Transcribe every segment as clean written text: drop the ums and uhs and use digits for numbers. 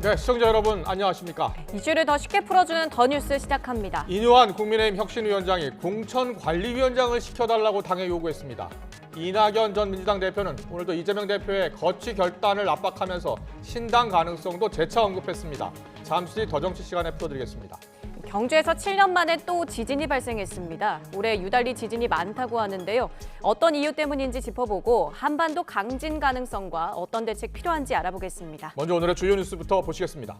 네, 시청자 여러분 안녕하십니까? 이슈를 더 쉽게 풀어주는 더 뉴스 시작합니다. 인요한 국민의힘 혁신위원장이 공천관리위원장을 시켜달라고 당에 요구했습니다. 이낙연 전 민주당 대표는 오늘도 이재명 대표의 거취 결단을 압박하면서 신당 가능성도 재차 언급했습니다. 잠시 뒤 더 정치 시간에 풀어드리겠습니다. 경주에서 7년 만에 또 지진이 발생했습니다. 올해 유달리 지진이 많다고 하는데요. 어떤 이유 때문인지 짚어보고 한반도 강진 가능성과 어떤 대책 필요한지 알아보겠습니다. 먼저 오늘의 주요 뉴스부터 보시겠습니다.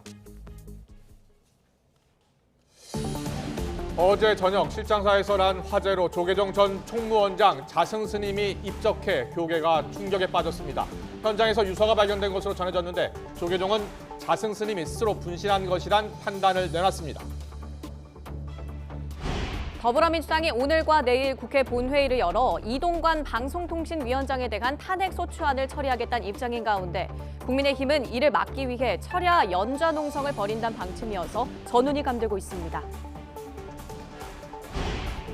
어제 저녁 실장사에서 난 화재로 조계종 전 총무원장 자승 스님이 입적해 교계가 충격에 빠졌습니다. 현장에서 유서가 발견된 것으로 전해졌는데 조계종은 자승 스님이 스스로 분신한 것이란 판단을 내놨습니다. 더불어민주당이 오늘과 내일 국회 본회의를 열어 이동관 방송통신위원장에 대한 탄핵소추안을 처리하겠다는 입장인 가운데 국민의힘은 이를 막기 위해 철야 연좌 농성을 벌인다는 방침이어서 전운이 감돌고 있습니다.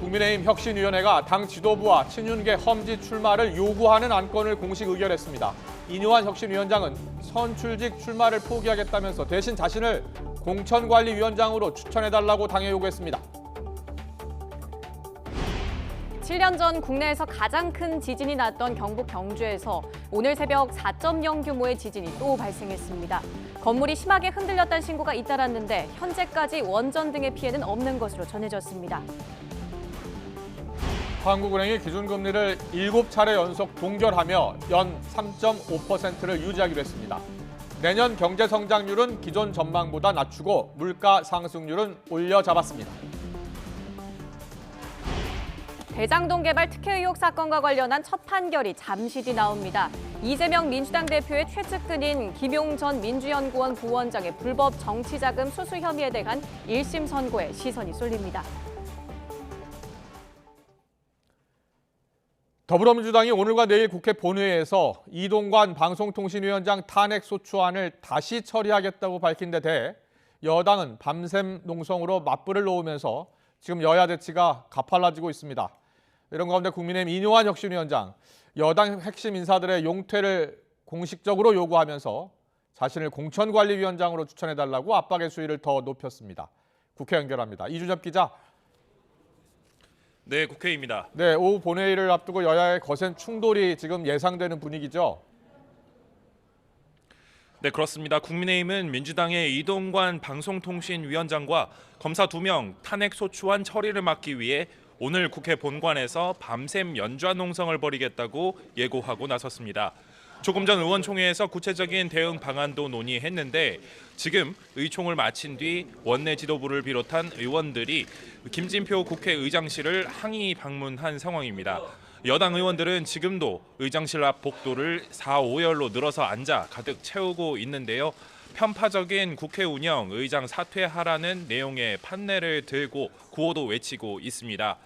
국민의힘 혁신위원회가 당 지도부와 친윤계 험지 출마를 요구하는 안건을 공식 의결했습니다. 인요한 혁신위원장은 선출직 출마를 포기하겠다면서 대신 자신을 공천관리위원장으로 추천해달라고 당에 요구했습니다. 7년 전 국내에서 가장 큰 지진이 났던 경북 경주에서 오늘 새벽 4.0 규모의 지진이 또 발생했습니다. 건물이 심하게 흔들렸다는 신고가 잇따랐는데 현재까지 원전 등의 피해는 없는 것으로 전해졌습니다. 한국은행이 기준금리를 7차례 연속 동결하며 연 3.5%를 유지하기로 했습니다. 내년 경제 성장률은 기존 전망보다 낮추고 물가 상승률은 올려잡았습니다. 대장동 개발 특혜 의혹 사건과 관련한 첫 판결이 잠시 뒤 나옵니다. 이재명 민주당 대표의 최측근인 김용 전 민주연구원 부원장의 불법 정치자금 수수 혐의에 대한 1심 선고에 시선이 쏠립니다. 더불어민주당이 오늘과 내일 국회 본회의에서 이동관 방송통신위원장 탄핵소추안을 다시 처리하겠다고 밝힌 데 대해 여당은 밤샘 농성으로 맞불을 놓으면서 지금 여야 대치가 가팔라지고 있습니다. 이런 가운데 국민의힘 인요한 혁신위원장, 여당 핵심 인사들의 용퇴를 공식적으로 요구하면서 자신을 공천관리위원장으로 추천해달라고 압박의 수위를 더 높였습니다. 국회 연결합니다. 이준엽 기자. 네, 국회입니다. 네, 오후 본회의를 앞두고 여야의 거센 충돌이 지금 예상되는 분위기죠. 네, 그렇습니다. 국민의힘은 민주당의 이동관 방송통신위원장과 검사 2명 탄핵소추안 처리를 막기 위해 오늘 국회 본관에서 밤샘 연좌 농성을 벌이겠다고 예고하고 나섰습니다. 조금 전 의원총회에서 구체적인 대응 방안도 논의했는데 지금 의총을 마친 뒤 원내 지도부를 비롯한 의원들이 김진표 국회의장실을 항의 방문한 상황입니다. 여당 의원들은 지금도 의장실 앞 복도를 4, 5열로 늘어서 앉아 가득 채우고 있는데요. 편파적인 국회 운영, 의장 사퇴하라는 내용의 판례를 들고 구호도 외치고 있습니다.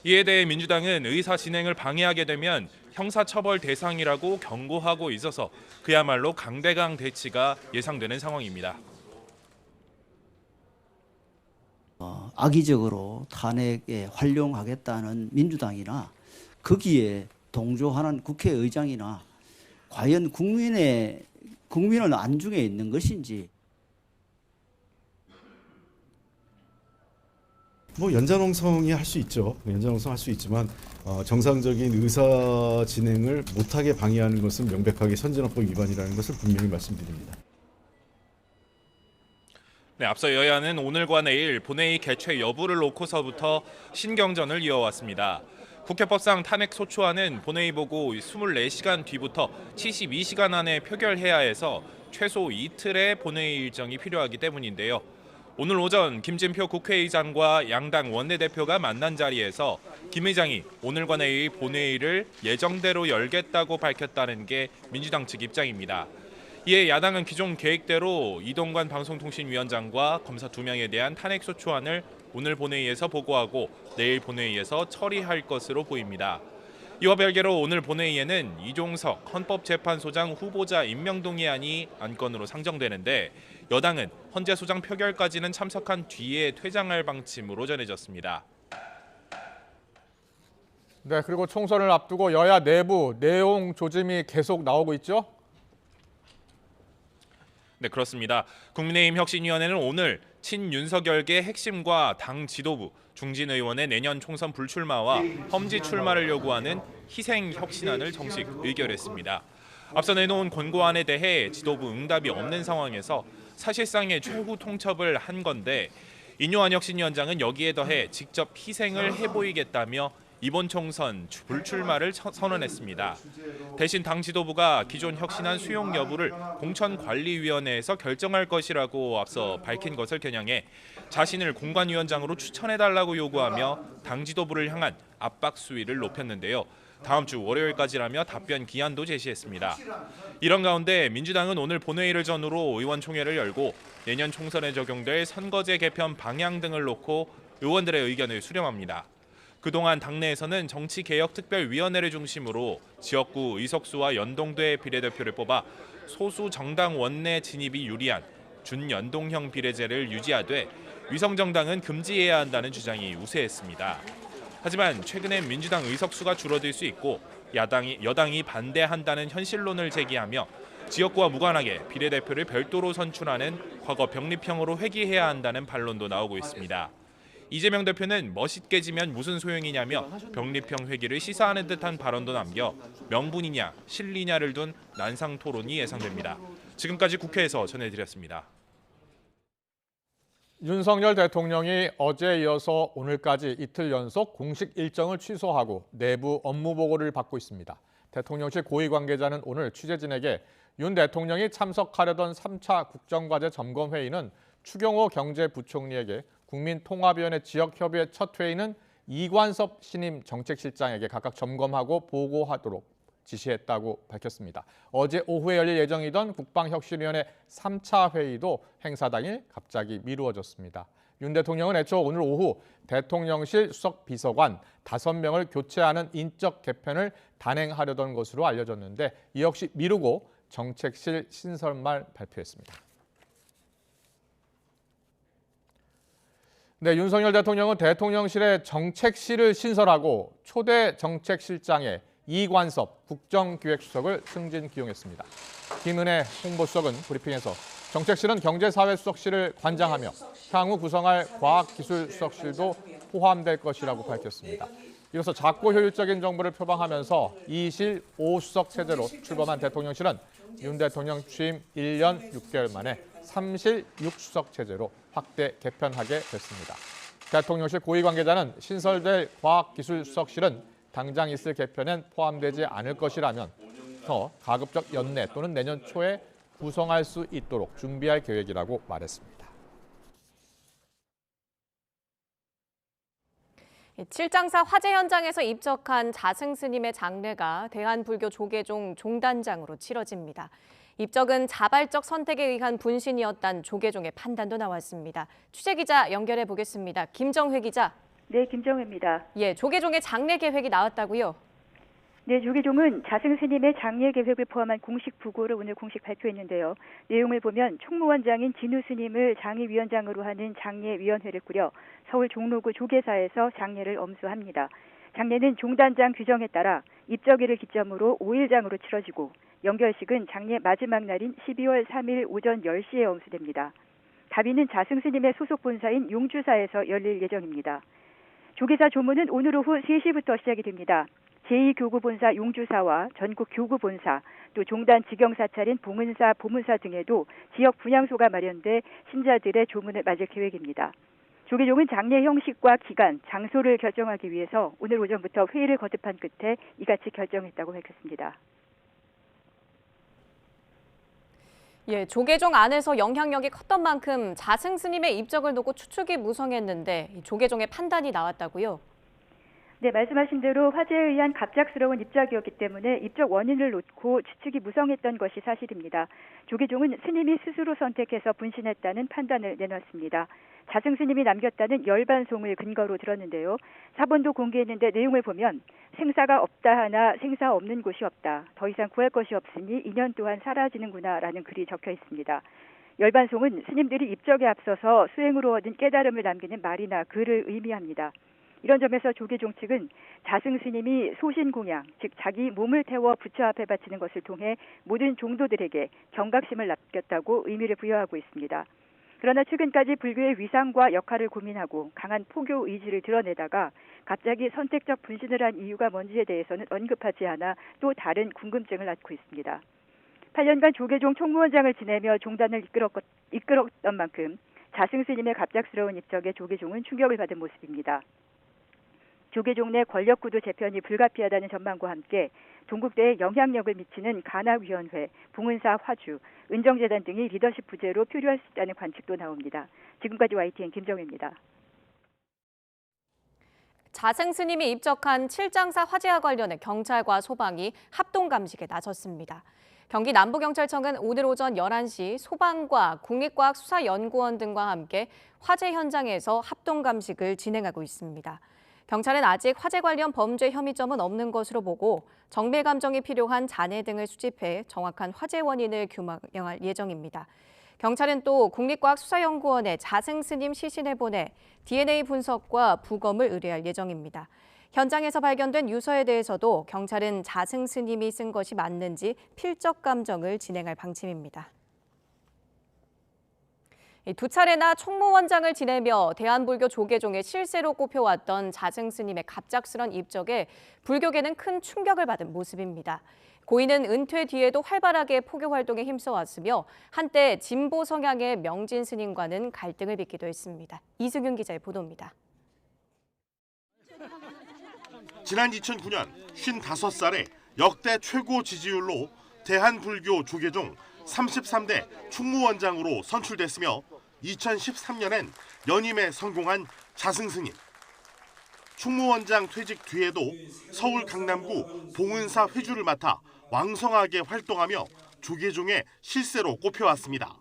이에 대해 민주당은 의사 진행을 방해하게 되면 형사처벌 대상이라고 경고하고 있어서 그야말로 강대강 대치가 예상되는 상황입니다. 악의적으로 탄핵에 활용하겠다는 민주당이나 거기에 동조하는 국회의장이나 과연 국민은 안중에 있는 것인지. 연좌농성이 할 수 있죠. 연좌농성 할 수 있지만 정상적인 의사 진행을 못하게 방해하는 것은 명백하게 선진화법 위반이라는 것을 분명히 말씀드립니다. 네, 앞서 여야는 오늘과 내일 본회의 개최 여부를 놓고서부터 신경전을 이어왔습니다. 국회법상 탄핵소추안은 본회의 보고 24시간 뒤부터 72시간 안에 표결해야 해서 최소 이틀의 본회의 일정이 필요하기 때문인데요. 오늘 오전 김진표 국회의장과 양당 원내대표가 만난 자리에서 김 의장이 오늘과 내일 본회의를 예정대로 열겠다고 밝혔다는 게 민주당 측 입장입니다. 이에 야당은 기존 계획대로 이동관 방송통신위원장과 검사 2명에 대한 탄핵소추안을 오늘 본회의에서 보고하고 내일 본회의에서 처리할 것으로 보입니다. 이와 별개로 오늘 본회의에는 이종석 헌법재판소장 후보자 임명동의안이 안건으로 상정되는데 여당은 헌재 소장 표결까지는 참석한 뒤에 퇴장할 방침으로 전해졌습니다. 네, 그리고 총선을 앞두고 여야 내부 내용 조짐이 계속 나오고 있죠? 네, 그렇습니다. 국민의힘 혁신위원회는 오늘 친윤석열계 핵심과 당 지도부, 중진 의원의 내년 총선 불출마와 험지 출마를 요구하는 희생 혁신안을 정식 의결했습니다. 앞서 내놓은 권고안에 대해 지도부 응답이 없는 상황에서 사실상의 최후 통첩을 한 건데 인요한 혁신위원장은 여기에 더해 직접 희생을 해보이겠다며 이번 총선 불출마를 선언했습니다. 대신 당 지도부가 기존 혁신안 수용 여부를 공천관리위원회에서 결정할 것이라고 앞서 밝힌 것을 겨냥해 자신을 공관위원장으로 추천해달라고 요구하며 당 지도부를 향한 압박 수위를 높였는데요. 다음 주 월요일까지라며 답변 기한도 제시했습니다. 이런 가운데 민주당은 오늘 본회의를 전후로 의원총회를 열고 내년 총선에 적용될 선거제 개편 방향 등을 놓고 의원들의 의견을 수렴합니다. 그동안 당내에서는 정치개혁특별위원회를 중심으로 지역구 의석수와 연동돼 비례대표를 뽑아 소수 정당 원내 진입이 유리한 준연동형 비례제를 유지하되 위성정당은 금지해야 한다는 주장이 우세했습니다. 하지만 최근엔 민주당 의석수가 줄어들 수 있고 여당이 반대한다는 현실론을 제기하며 지역구와 무관하게 비례대표를 별도로 선출하는 과거 병립형으로 회귀해야 한다는 반론도 나오고 있습니다. 이재명 대표는 멋있게 지면 무슨 소용이냐며 병립형 회귀를 시사하는 듯한 발언도 남겨 명분이냐 실리냐를 둔 난상 토론이 예상됩니다. 지금까지 국회에서 전해드렸습니다. 윤석열 대통령이 어제에 이어서 오늘까지 이틀 연속 공식 일정을 취소하고 내부 업무 보고를 받고 있습니다. 대통령실 고위 관계자는 오늘 취재진에게 윤 대통령이 참석하려던 3차 국정과제 점검회의는 추경호 경제부총리에게 국민통합위원회 지역협의회 첫 회의는 이관섭 신임 정책실장에게 각각 점검하고 보고하도록 지시했다고 밝혔습니다. 어제 오후에 열릴 예정이던 국방혁신위원회 3차 회의도 행사 당일 갑자기 미루어졌습니다. 윤 대통령은 애초 오늘 오후 대통령실 수석비서관 5명을 교체하는 인적 개편을 단행하려던 것으로 알려졌는데 이 역시 미루고 정책실 신설만 발표했습니다. 네, 윤석열 대통령은 대통령실의 정책실을 신설하고 초대 정책실장에 이관섭 국정기획수석을 승진 기용했습니다. 김은혜 홍보수석은 브리핑에서 정책실은 경제사회수석실을 관장하며 향후 구성할 과학기술수석실도 포함될 것이라고 밝혔습니다. 이로써 작고 효율적인 정부를 표방하면서 2실 5수석 체제로 출범한 대통령실은 윤 대통령 취임 1년 6개월 만에 3실 6수석 체제로 확대 개편하게 됐습니다. 대통령실 고위 관계자는 신설될 과학기술수석실은 당장 있을 개편엔 포함되지 않을 것이라면 더 가급적 연내 또는 내년 초에 구성할 수 있도록 준비할 계획이라고 말했습니다. 7장사 화재 현장에서 입적한 자승 스님의 장례가 대한불교 조계종 종단장으로 치러집니다. 입적은 자발적 선택에 의한 분신이었다는 조계종의 판단도 나왔습니다. 취재기자 연결해 보겠습니다. 김정회 기자. 네, 김정혜입니다. 예, 조계종의 장례 계획이 나왔다고요? 네, 조계종은 자승 스님의 장례 계획을 포함한 공식 부고를 오늘 공식 발표했는데요. 내용을 보면 총무원장인 진우 스님을 장의위원장으로 하는 장례위원회를 꾸려 서울 종로구 조계사에서 장례를 엄수합니다. 장례는 종단장 규정에 따라 입적일을 기점으로 5일장으로 치러지고 연결식은 장례 마지막 날인 12월 3일 오전 10시에 엄수됩니다. 답위는 자승 스님의 소속 본사인 용주사에서 열릴 예정입니다. 조계사 조문은 오늘 오후 3시부터 시작이 됩니다. 제2교구본사 용주사와 전국 교구본사, 또 종단 직영사찰인 봉은사, 보문사 등에도 지역 분향소가 마련돼 신자들의 조문을 맞을 계획입니다. 조계종은 장례 형식과 기간, 장소를 결정하기 위해서 오늘 오전부터 회의를 거듭한 끝에 이같이 결정했다고 밝혔습니다. 예, 조계종 안에서 영향력이 컸던 만큼 자승 스님의 입적을 놓고 추측이 무성했는데 조계종의 판단이 나왔다고요? 네, 말씀하신 대로 화재에 의한 갑작스러운 입적이었기 때문에 입적 원인을 놓고 추측이 무성했던 것이 사실입니다. 조계종은 스님이 스스로 선택해서 분신했다는 판단을 내놨습니다. 자승 스님이 남겼다는 열반송을 근거로 들었는데요. 사본도 공개했는데 내용을 보면 생사가 없다 하나 생사 없는 곳이 없다. 더 이상 구할 것이 없으니 2년 동안 사라지는구나 라는 글이 적혀 있습니다. 열반송은 스님들이 입적에 앞서서 수행으로 얻은 깨달음을 남기는 말이나 글을 의미합니다. 이런 점에서 조계종 측은 자승 스님이 소신공양, 즉 자기 몸을 태워 부처 앞에 바치는 것을 통해 모든 종도들에게 경각심을 남겼다고 의미를 부여하고 있습니다. 그러나 최근까지 불교의 위상과 역할을 고민하고 강한 포교 의지를 드러내다가 갑자기 선택적 분신을 한 이유가 뭔지에 대해서는 언급하지 않아 또 다른 궁금증을 낳고 있습니다. 8년간 조계종 총무원장을 지내며 종단을 이끌었던 만큼 자승 스님의 갑작스러운 입적에 조계종은 충격을 받은 모습입니다. 조계종 내 권력구도 재편이 불가피하다는 전망과 함께 동국대에 영향력을 미치는 간화위원회, 봉은사 화주, 은정재단 등이 리더십 부재로 표류할 수 있다는 관측도 나옵니다. 지금까지 YTN 김정혜입니다. 자승 스님이 입적한 칠장사 화재와 관련해 경찰과 소방이 합동감식에 나섰습니다. 경기 남부경찰청은 오늘 오전 11시 소방과 국립과학수사연구원 등과 함께 화재 현장에서 합동감식을 진행하고 있습니다. 경찰은 아직 화재 관련 범죄 혐의점은 없는 것으로 보고 정밀 감정이 필요한 잔해 등을 수집해 정확한 화재 원인을 규명할 예정입니다. 경찰은 또 국립과학수사연구원에 자승 스님 시신을 보내 DNA 분석과 부검을 의뢰할 예정입니다. 현장에서 발견된 유서에 대해서도 경찰은 자승 스님이 쓴 것이 맞는지 필적 감정을 진행할 방침입니다. 두 차례나 총무원장을 지내며 대한불교 조계종의 실세로 꼽혀왔던 자승 스님의 갑작스런 입적에 불교계는 큰 충격을 받은 모습입니다. 고인은 은퇴 뒤에도 활발하게 포교 활동에 힘써왔으며 한때 진보 성향의 명진 스님과는 갈등을 빚기도 했습니다. 이승윤 기자의 보도입니다. 지난 2009년 55살에 역대 최고 지지율로 대한불교 조계종 33대 총무원장으로 선출됐으며 2013년엔 연임에 성공한 자승 스님. 총무원장 퇴직 뒤에도 서울 강남구 봉은사 회주를 맡아 왕성하게 활동하며 조계종의 실세로 꼽혀왔습니다.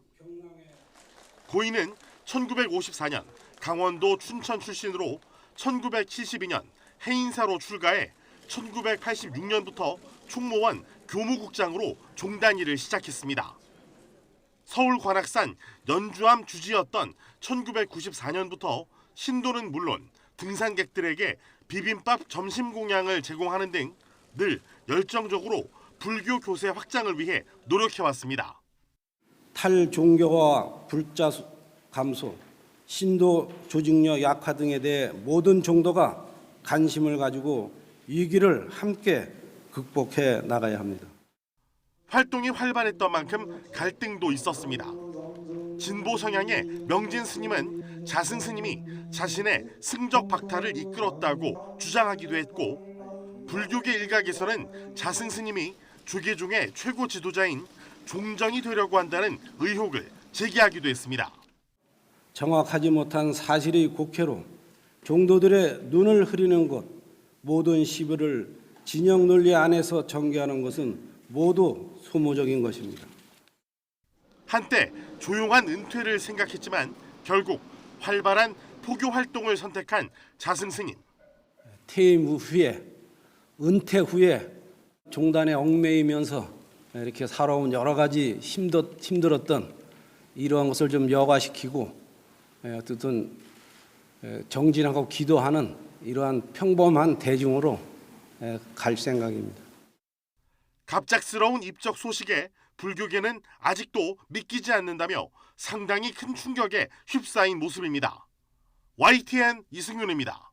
고인은 1954년 강원도 춘천 출신으로 1972년 해인사로 출가해 1986년부터 총무원 교무국장으로 종단 일을 시작했습니다. 서울 관악산 연주암 주지였던 1994년부터 신도는 물론 등산객들에게 비빔밥 점심 공양을 제공하는 등 늘 열정적으로 불교 교세 확장을 위해 노력해왔습니다. 탈종교와 불자 감소, 신도 조직력 약화 등에 대해 모든 종도가 관심을 가지고 위기를 함께 극복해 나가야 합니다. 활동이 활발했던 만큼 갈등도 있었습니다. 진보 성향의 명진 스님은 자승 스님이 자신의 승적 박탈을 이끌었다고 주장하기도 했고, 불교계 일각에서는 자승 스님이 조계종의 최고 지도자인 종정이 되려고 한다는 의혹을 제기하기도 했습니다. 정확하지 못한 사실의 곡해로 종도들의 눈을 흐리는 것, 모든 시비를 진영 논리 안에서 전개하는 것은 모두 소모적인 것입니다. 한때 조용한 은퇴를 생각했지만 결국 활발한 포교 활동을 선택한 자승 스님. 퇴임 후에, 은퇴 후에 종단에 얽매이면서 이렇게 살아온 여러 가지 힘들었던 이러한 것을 좀 여과시키고 어쨌든 정진하고 기도하는 이러한 평범한 대중으로 갈 생각입니다. 갑작스러운 입적 소식에 불교계는 아직도 믿기지 않는다며 상당히 큰 충격에 휩싸인 모습입니다. YTN 이승윤입니다.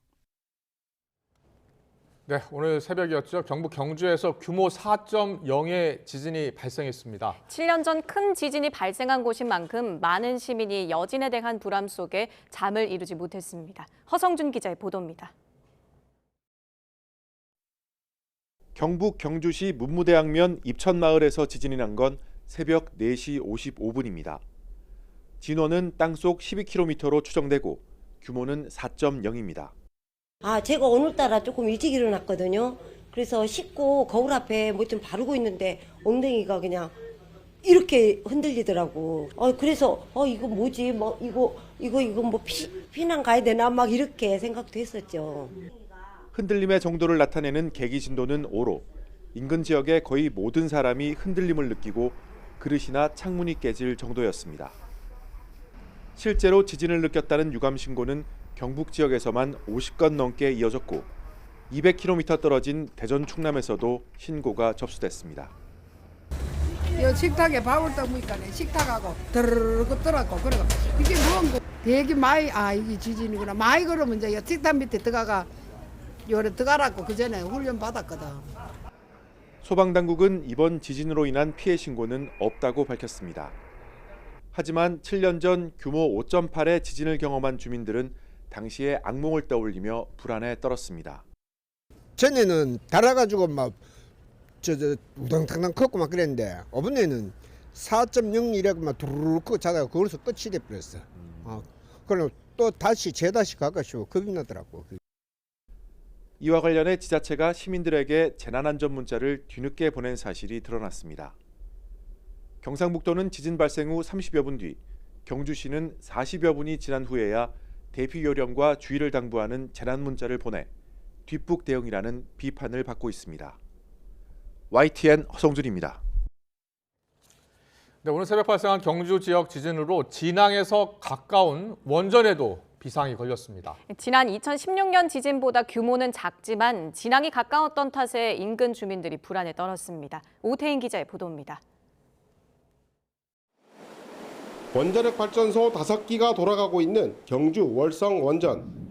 네, 오늘 새벽이었죠. 경북 경주에서 규모 4.0의 지진이 발생했습니다. 7년 전 큰 지진이 발생한 곳인 만큼 많은 시민이 여진에 대한 불안 속에 잠을 이루지 못했습니다. 허성준 기자의 보도입니다. 경북 경주시 문무대학면 입천마을에서 지진이 난 건 새벽 4시 55분입니다. 진원은 땅속 12km로 추정되고 규모는 4.0입니다. 제가 오늘따라 조금 일찍 일어났거든요. 그래서 씻고 거울 앞에 뭐 좀 바르고 있는데 엉덩이가 그냥 이렇게 흔들리더라고. 그래서 이거 뭐지? 뭐 이거 뭐 피난 가야 되나? 막 이렇게 생각도 했었죠. 흔들림의 정도를 나타내는 계기 진도는 5로 인근 지역의 거의 모든 사람이 흔들림을 느끼고 그릇이나 창문이 깨질 정도였습니다. 실제로 지진을 느꼈다는 유감 신고는 경북 지역에서만 50건 넘게 이어졌고 200km 떨어진 대전 충남에서도 신고가 접수됐습니다. 이 식탁에 밥을 떠보니까 식탁하고 드르르 떨어고 그러고 이게 뭔고 되게 많이 이게 지진이구나 많이 그러면 이제 식탁 밑에 들어가가 요래 들어가라고 그 전에 훈련 받았거든. 소방당국은 이번 지진으로 인한 피해 신고는 없다고 밝혔습니다. 하지만 7년 전 규모 5.8의 지진을 경험한 주민들은 당시의 악몽을 떠올리며 불안에 떨었습니다. 전에는 달아가지고 막 우당탕당 컸고 막 그랬는데 이번에는 4.0 이래고 막 두루룩 크 자다가 거기서 끝이 돼버렸어. 그럼 또 다시 재다시 가가지고 겁이 나더라고. 이와 관련해 지자체가 시민들에게 재난안전 문자를 뒤늦게 보낸 사실이 드러났습니다. 경상북도는 지진 발생 후 30여 분 뒤, 경주시는 40여 분이 지난 후에야 대피 요령과 주의를 당부하는 재난 문자를 보내 뒷북 대응이라는 비판을 받고 있습니다. YTN 허성준입니다. 네, 오늘 새벽 발생한 경주 지역 지진으로 진앙에서 가까운 원전에도 비상이 걸렸습니다. 지난 2016년 지진보다 규모는 작지만 진앙이 가까웠던 탓에 인근 주민들이 불안에 떨었습니다. 오태인 기자의 보도입니다. 원자력 발전소 5기가 돌아가고 있는 경주 월성 원전.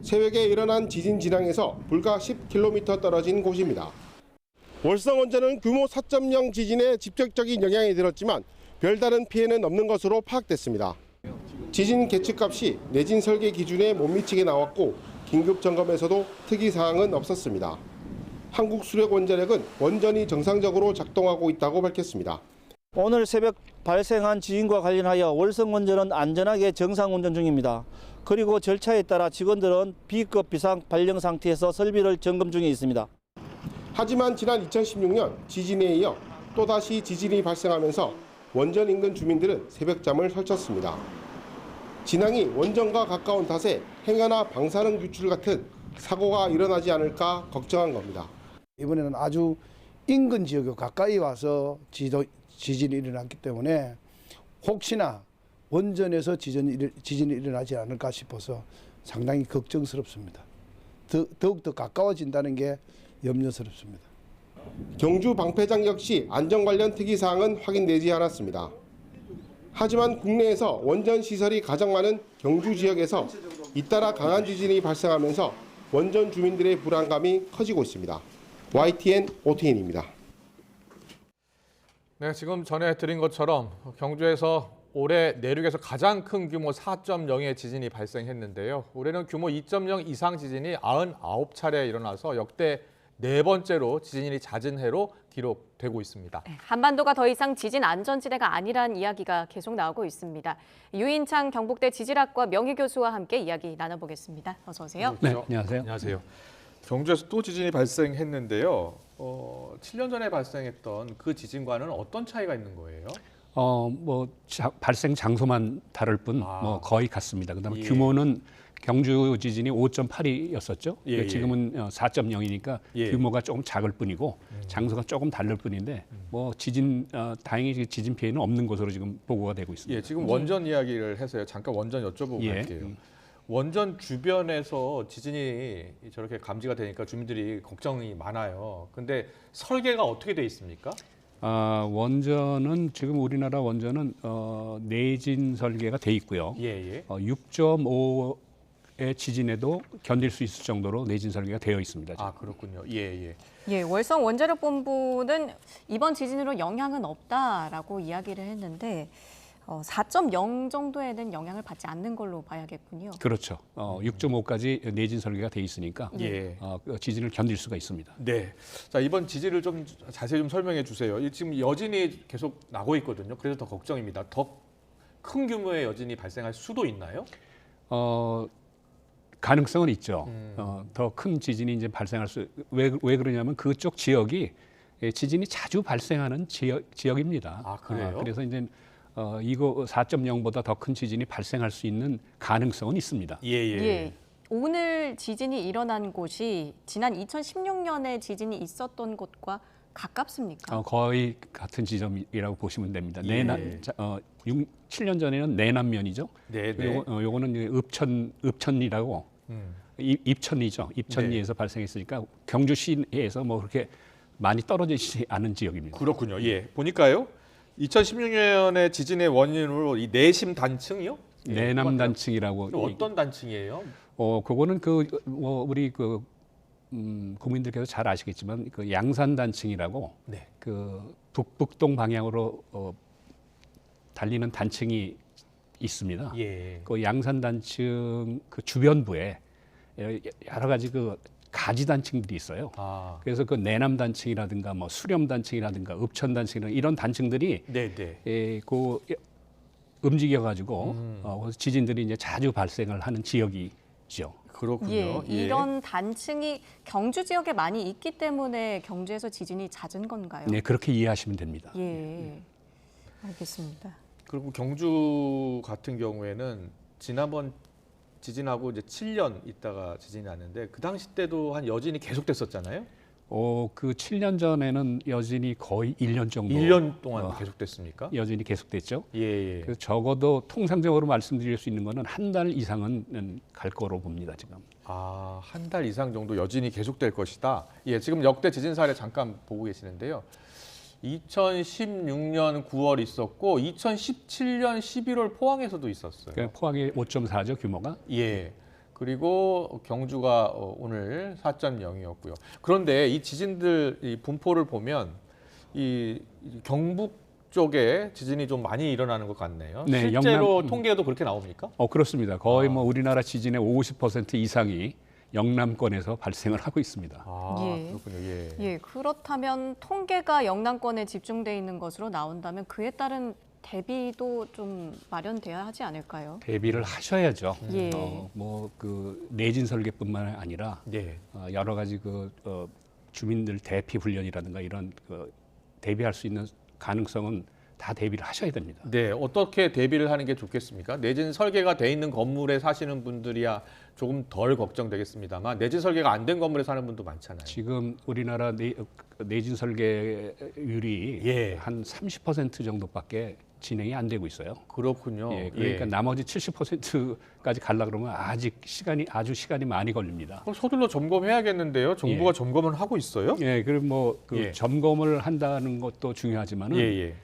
새벽에 일어난 지진 진앙에서 불과 10km 떨어진 곳입니다. 월성 원전은 규모 4.0 지진에 직접적인 영향이 들었지만 별다른 피해는 없는 것으로 파악됐습니다. 지진 계측값 시 내진 설계 기준에 못 미치게 나왔고 긴급 점검에서도 특이 사항은 없었습니다. 한국수력원자력은 원전이 정상적으로 작동하고 있다고 밝혔습니다. 오늘 새벽 발생한 지진과 관련하여 월성원전은 안전하게 정상 운전 중입니다. 그리고 절차에 따라 직원들은 B급 비상 발령 상태에서 설비를 점검 중에 있습니다. 하지만 지난 2016년 지진에 이어 또다시 지진이 발생하면서 원전 인근 주민들은 새벽잠을 설쳤습니다. 진앙이 원전과 가까운 탓에 행여나 방사능 유출 같은 사고가 일어나지 않을까 걱정한 겁니다. 이번에는 아주 인근 지역에 가까이 와서 지진이 일어났기 때문에 혹시나 원전에서 지진이 일어나지 않을까 싶어서 상당히 걱정스럽습니다. 더욱더 가까워진다는 게 염려스럽습니다. 경주 방패장 역시 안전 관련 특이사항은 확인되지 않았습니다. 하지만 국내에서 원전 시설이 가장 많은 경주 지역에서 잇따라 강한 지진이 발생하면서 원전 주민들의 불안감이 커지고 있습니다. YTN 오태인입니다. 네, 지금 전해드린 것처럼 경주에서 올해 내륙에서 가장 큰 규모 4.0의 지진이 발생했는데요. 올해는 규모 2.0 이상 지진이 99차례 일어나서 역대 4번째로 지진이 잦은 해로 기록되고 있습니다. 한반도가 더 이상 지진 안전지대가 아니란 이야기가 계속 나오고 있습니다. 유인창 경북대 지질학과 명예교수와 함께 이야기 나눠보겠습니다. 어서 오세요. 네, 안녕하세요. 안녕하세요. 경주에서 또 지진이 발생했는데요. 7년 전에 발생했던 그 지진과는 어떤 차이가 있는 거예요? 발생 장소만 다를 뿐 거의 같습니다. 그다음에 규모는 경주 지진이 5.8이었었죠. 예, 지금은 4.0이니까 예. 규모가 조금 작을 뿐이고 장소가 조금 다를 뿐인데 다행히 지진 피해는 없는 것으로 지금 보고가 되고 있습니다. 예, 지금 원전 이야기를 해서요. 잠깐 원전 여쭤보고 갈게요. 원전 주변에서 지진이 저렇게 감지가 되니까 주민들이 걱정이 많아요. 근데 설계가 어떻게 돼 있습니까? 원전은 지금 우리나라 원전은 내진 설계가 돼 있고요. 6.5의 지진에도 견딜 수 있을 정도로 내진 설계가 되어 있습니다. 지금. 그렇군요. 월성 원자력본부는 이번 지진으로 영향은 없다라고 이야기를 했는데 4.0 정도에는 영향을 받지 않는 걸로 봐야겠군요. 그렇죠. 6.5까지 내진 설계가 돼 있으니까 지진을 견딜 수가 있습니다. 네. 자, 이번 지진을 좀 자세히 좀 설명해 주세요. 지금 여진이 계속 나고 있거든요. 그래서 더 걱정입니다. 더 큰 규모의 여진이 발생할 수도 있나요? 가능성은 있죠. 더 큰 지진이 이제 발생할 왜 그러냐면 그쪽 지역이 지진이 자주 발생하는 지역입니다. 그래요? 그래서 이제 이거 4.0보다 더 큰 지진이 발생할 수 있는 가능성은 있습니다. 오늘 지진이 일어난 곳이 지난 2016년에 지진이 있었던 곳과 가깝습니까? 거의 같은 지점이라고 보시면 됩니다. 7년 전에는 내남면이죠. 네, 요거는 이제 읍천리라고 입천리죠. 입천리에서 발생했으니까 경주시에서 뭐 그렇게 많이 떨어지지 않은 지역입니다. 그렇군요. 예, 보니까요. 2016년에 지진의 원인으로 이 내심 단층이요? 내남 단층이라고. 어떤 단층이에요? 그거는 우리 국민들께서 잘 아시겠지만 그 양산 단층이라고 네. 그 북북동 방향으로 달리는 단층이 있습니다. 예. 그 양산 단층 그 주변부에 여러 가지 그 가지 단층들이 있어요. 그래서 그 내남 단층이라든가 뭐 수렴 단층이라든가 읍천 단층이라든가 이런 단층들이 움직여가지고 지진들이 이제 자주 발생을 하는 지역이죠. 그렇군요. 이런 단층이 경주 지역에 많이 있기 때문에 경주에서 지진이 잦은 건가요? 네, 그렇게 이해하시면 됩니다. 예, 알겠습니다. 그리고 경주 같은 경우에는 지난번 지진하고 이제 7년 있다가 지진이 났는데 그 당시 때도 한 여진이 계속됐었잖아요. 그 7년 전에는 여진이 거의 1년 정도. 1년 동안 계속됐습니까? 여진이 계속됐죠. 예. 그래서 적어도 통상적으로 말씀드릴 수 있는 거는 한 달 이상은 갈 거로 봅니다, 지금. 한 달 이상 정도 여진이 계속될 것이다. 예, 지금 역대 지진 사례 잠깐 보고 계시는데요. 2016년 9월 있었고 2017년 11월 포항에서도 있었어요. 그러니까 포항이 5.4죠, 규모가. 예. 그리고 경주가 오늘 4.0이었고요. 그런데 이 지진들 이 분포를 보면 이 경북 쪽에 지진이 좀 많이 일어나는 것 같네요. 네, 실제로 통계도 그렇게 나옵니까? 그렇습니다. 거의 뭐 우리나라 지진의 50% 이상이 영남권에서 발생을 하고 있습니다. 그렇군요. 예, 그렇다면 통계가 영남권에 집중돼 있는 것으로 나온다면 그에 따른 대비도 좀 마련돼야 하지 않을까요? 대비를 하셔야죠. 예. 그 내진 설계뿐만 아니라 여러 가지 주민들 대피 훈련이라든가 이런 대비할 수 있는 가능성은 다 대비를 하셔야 됩니다. 네, 어떻게 대비를 하는 게 좋겠습니까? 내진 설계가 돼 있는 건물에 사시는 분들이야 조금 덜 걱정되겠습니다만 내진 설계가 안 된 건물에 사는 분도 많잖아요. 지금 우리나라 내진 설계율이 한 30% 정도밖에 진행이 안 되고 있어요. 그렇군요. 그러니까 나머지 70%까지 가려고 그러면 아주 시간이 많이 걸립니다. 그럼 서둘러 점검해야겠는데요. 정부가 점검을 하고 있어요? 그리고 점검을 한다는 것도 중요하지만은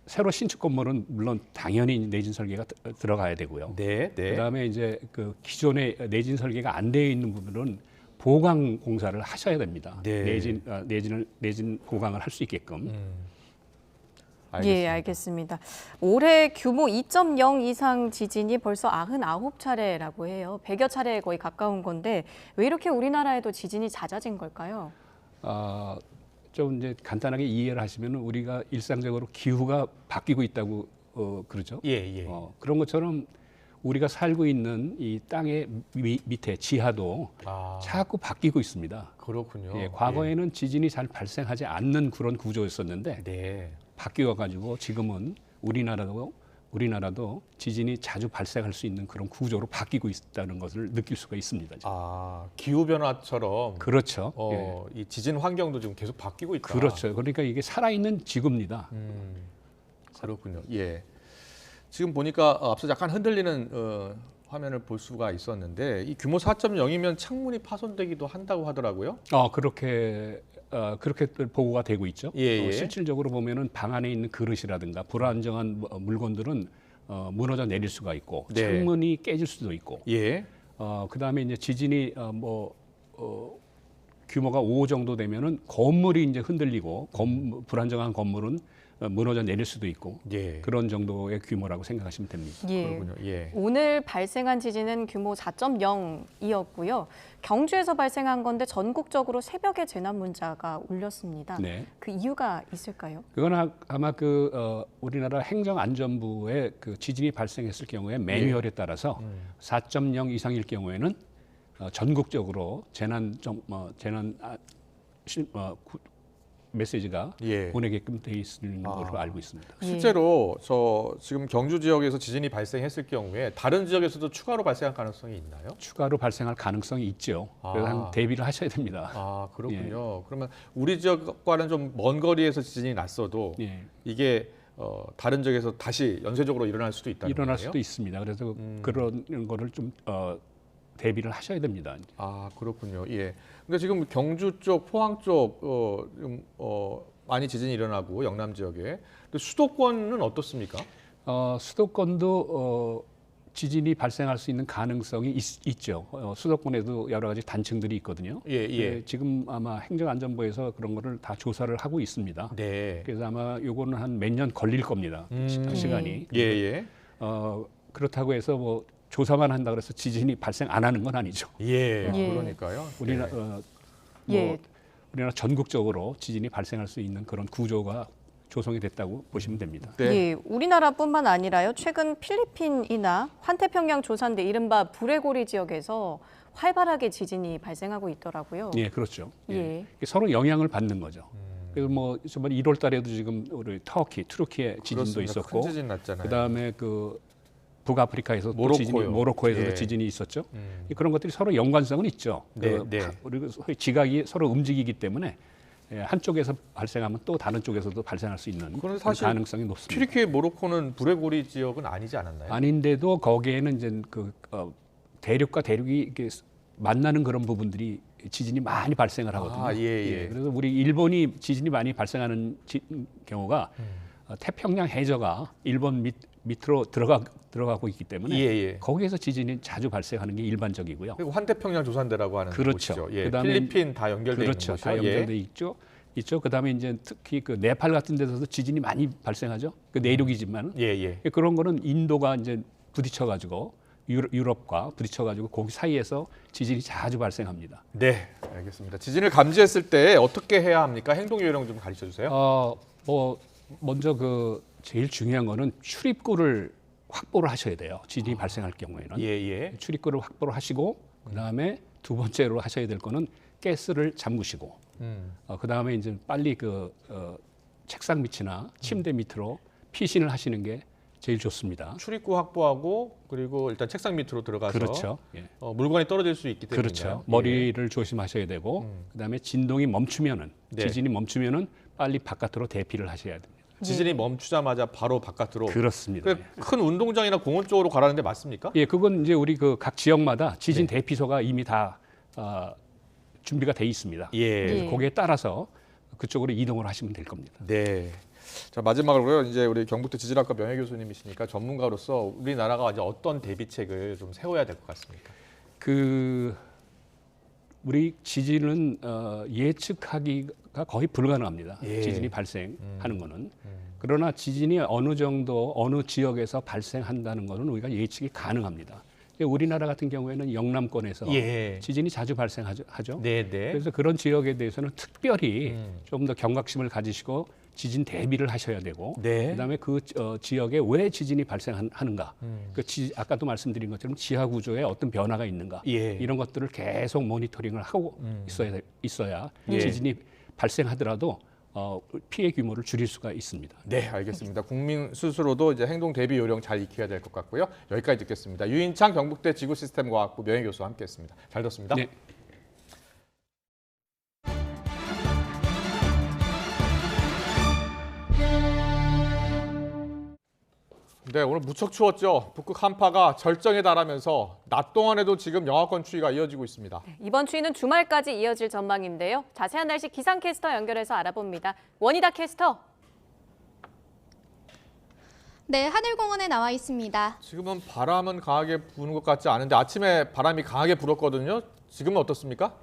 새로 신축 건물은 물론 당연히 내진 설계가 들어가야 되고요. 그다음에 이제 그 기존의 내진 설계가 안 되어 있는 부분은 보강 공사를 하셔야 됩니다. 내진 보강을 할 수 있게끔. 예, 알겠습니다. 올해 규모 2.0 이상 지진이 벌써 99차례라고 해요. 100여 차례에 거의 가까운 건데 왜 이렇게 우리나라에도 지진이 잦아진 걸까요? 좀 이제 간단하게 이해를 하시면 우리가 일상적으로 기후가 바뀌고 있다고 그러죠. 그런 것처럼 우리가 살고 있는 이 땅의 밑에 지하도 자꾸 바뀌고 있습니다. 그렇군요. 과거에는 지진이 잘 발생하지 않는 그런 구조였었는데 바뀌어 가지고 지금은 우리나라도 지진이 자주 발생할 수 있는 그런 구조로 바뀌고 있다는 것을 느낄 수가 있습니다. 지금. 기후 변화처럼. 그렇죠. 이 지진 환경도 지금 계속 바뀌고 있다. 그렇죠. 그러니까 이게 살아있는 지구입니다. 그렇군요. 예. 지금 보니까 앞서 약간 흔들리는 화면을 볼 수가 있었는데 이 규모 4.0이면 창문이 파손되기도 한다고 하더라고요. 그렇게 보고가 되고 있죠. 실질적으로 보면은 방 안에 있는 그릇이라든가 불안정한 물건들은 무너져 내릴 수가 있고 창문이 깨질 수도 있고. 그다음에 이제 지진이 규모가 5 정도 되면은 건물이 이제 흔들리고 불안정한 건물은 무너져 내릴 수도 있고 그런 정도의 규모라고 생각하시면 됩니다. 그렇군요. 오늘 발생한 지진은 규모 4.0이었고요. 경주에서 발생한 건데 전국적으로 새벽에 재난 문자가 울렸습니다. 그 이유가 있을까요? 그건 아마 우리나라 행정안전부의 그 지진이 발생했을 경우에 매뉴얼에 따라서 4.0 이상일 경우에는 메시지가 예. 보내게끔 돼 있는 걸로 알고 있습니다. 실제로 저 지금 경주 지역에서 지진이 발생했을 경우에 다른 지역에서도 추가로 발생할 가능성이 있나요? 추가로 발생할 가능성이 있죠. 그래서 한 대비를 하셔야 됩니다. 아, 그렇군요. 그러면 우리 지역과는 좀 먼 거리에서 지진이 났어도 이게 다른 지역에서 다시 연쇄적으로 일어날 수도 있다는 일어날 거예요? 수도 있습니다. 그래서 그런 거를 좀 대비를 하셔야 됩니다. 아, 그렇군요. 예. 근데 지금 경주 쪽, 포항 쪽 많이 지진이 일어나고 영남 지역에. 근데 수도권은 어떻습니까? 수도권도 지진이 발생할 수 있는 가능성이 있죠. 수도권에도 여러 가지 단층들이 있거든요. 예. 지금 아마 행정안전부에서 그런 거를 다 조사를 하고 있습니다. 네. 그래서 아마 요거는 한 몇 년 걸릴 겁니다. 시간이. 예. 그렇다고 해서 뭐 조사만 한다 그래서 지진이 발생 안 하는 건 아니죠. 예. 그러니까요. 우리나라 전국적으로 지진이 발생할 수 있는 그런 구조가 조성이 됐다고 보시면 됩니다. 예, 우리나라뿐만 아니라요. 최근 필리핀이나 환태평양 조산대 이른바 불레고리 지역에서 활발하게 지진이 발생하고 있더라고요. 예, 그렇죠. 예. 서로 영향을 받는 거죠. 그래서 뭐 저번 1월 달에도 지금 우리 투르키에 지진도 그렇습니다. 있었고, 큰 지진 났잖아요. 그다음에 그 북아프리카에서 모로코에서도 지진이 있었죠. 그런 것들이 서로 연관성은 있죠. 우리 지각이 서로 움직이기 때문에 한쪽에서 발생하면 또 다른 쪽에서도 발생할 수 있는 사실 가능성이 높습니다. 튀르키예 모로코는 불레고리 지역은 아니지 않았나요? 아닌데도 거기에는 이제 그 대륙과 대륙이 이렇게 만나는 그런 부분들이 지진이 많이 발생을 하거든요. 그래서 우리 일본이 지진이 많이 발생하는 경우가 태평양 해저가 일본 밑으로 들어가고 있기 때문에 거기에서 지진이 자주 발생하는 게 일반적이고요. 그리고 환태평양 조산대라고 하는 곳이죠. 그다음에 필리핀 다 연결돼 있는 곳이죠. 다 연결돼 있죠. 그다음에 이제 특히 그 네팔 같은 데서도 지진이 많이 발생하죠. 그 내륙이지만 그런 거는 인도가 이제 부딪혀가지고 유럽과 부딪혀가지고 거기 사이에서 지진이 자주 발생합니다. 네, 알겠습니다. 지진을 감지했을 때 어떻게 해야 합니까? 행동 요령 좀 가르쳐 주세요. 먼저 그 제일 중요한 거는 출입구를 확보를 하셔야 돼요. 지진이 발생할 경우에는 출입구를 확보를 하시고 그다음에 두 번째로 하셔야 될 거는 가스를 잠그시고 그다음에 이제 빨리 그 책상 밑이나 침대 밑으로 피신을 하시는 게 제일 좋습니다. 출입구 확보하고 그리고 일단 책상 밑으로 들어가서 그렇죠. 물건이 떨어질 수 있기 때문에 그렇죠. 머리를 조심하셔야 되고 그다음에 진동이 멈추면은 지진이 멈추면은 빨리 바깥으로 대피를 하셔야 됩니다. 지진이 멈추자마자 바로 바깥으로. 그렇습니다. 큰 운동장이나 공원 쪽으로 가라는 데 맞습니까? 예, 그건 이제 우리 그 각 지역마다 지진 대피소가 이미 다 준비가 돼 있습니다. 그래서 거기에 따라서 그쪽으로 이동을 하시면 될 겁니다. 네. 자, 마지막으로요. 이제 우리 경북대 지질학과 명예교수님이시니까 전문가로서 우리나라가 이제 어떤 대비책을 좀 세워야 될 것 같습니까? 우리 지진은 예측하기가 거의 불가능합니다. 지진이 발생하는 거는. 그러나 지진이 어느 정도 어느 지역에서 발생한다는 거는 우리가 예측이 가능합니다. 우리나라 같은 경우에는 영남권에서 지진이 자주 발생하죠. 그래서 그런 지역에 대해서는 특별히 좀 더 경각심을 가지시고 지진 대비를 하셔야 되고 그다음에 그 지역에 왜 지진이 발생하는가 아까도 말씀드린 것처럼 지하 구조에 어떤 변화가 있는가 이런 것들을 계속 모니터링을 하고 있어야 지진이 발생하더라도 피해 규모를 줄일 수가 있습니다. 네, 알겠습니다. 국민 스스로도 이제 행동 대비 요령 잘 익혀야 될 것 같고요. 여기까지 듣겠습니다. 유인창 경북대 지구시스템과학부 명예교수와 함께했습니다. 잘 들었습니다. 네. 네, 오늘 무척 추웠죠. 북극 한파가 절정에 달하면서 낮 동안에도 지금 영하권 추위가 이어지고 있습니다. 이번 추위는 주말까지 이어질 전망인데요. 자세한 날씨 기상캐스터 연결해서 알아봅니다. 원희다 캐스터. 네, 하늘공원에 나와 있습니다. 지금은 바람은 강하게 부는 것 같지 않은데 아침에 바람이 강하게 불었거든요. 지금은 어떻습니까?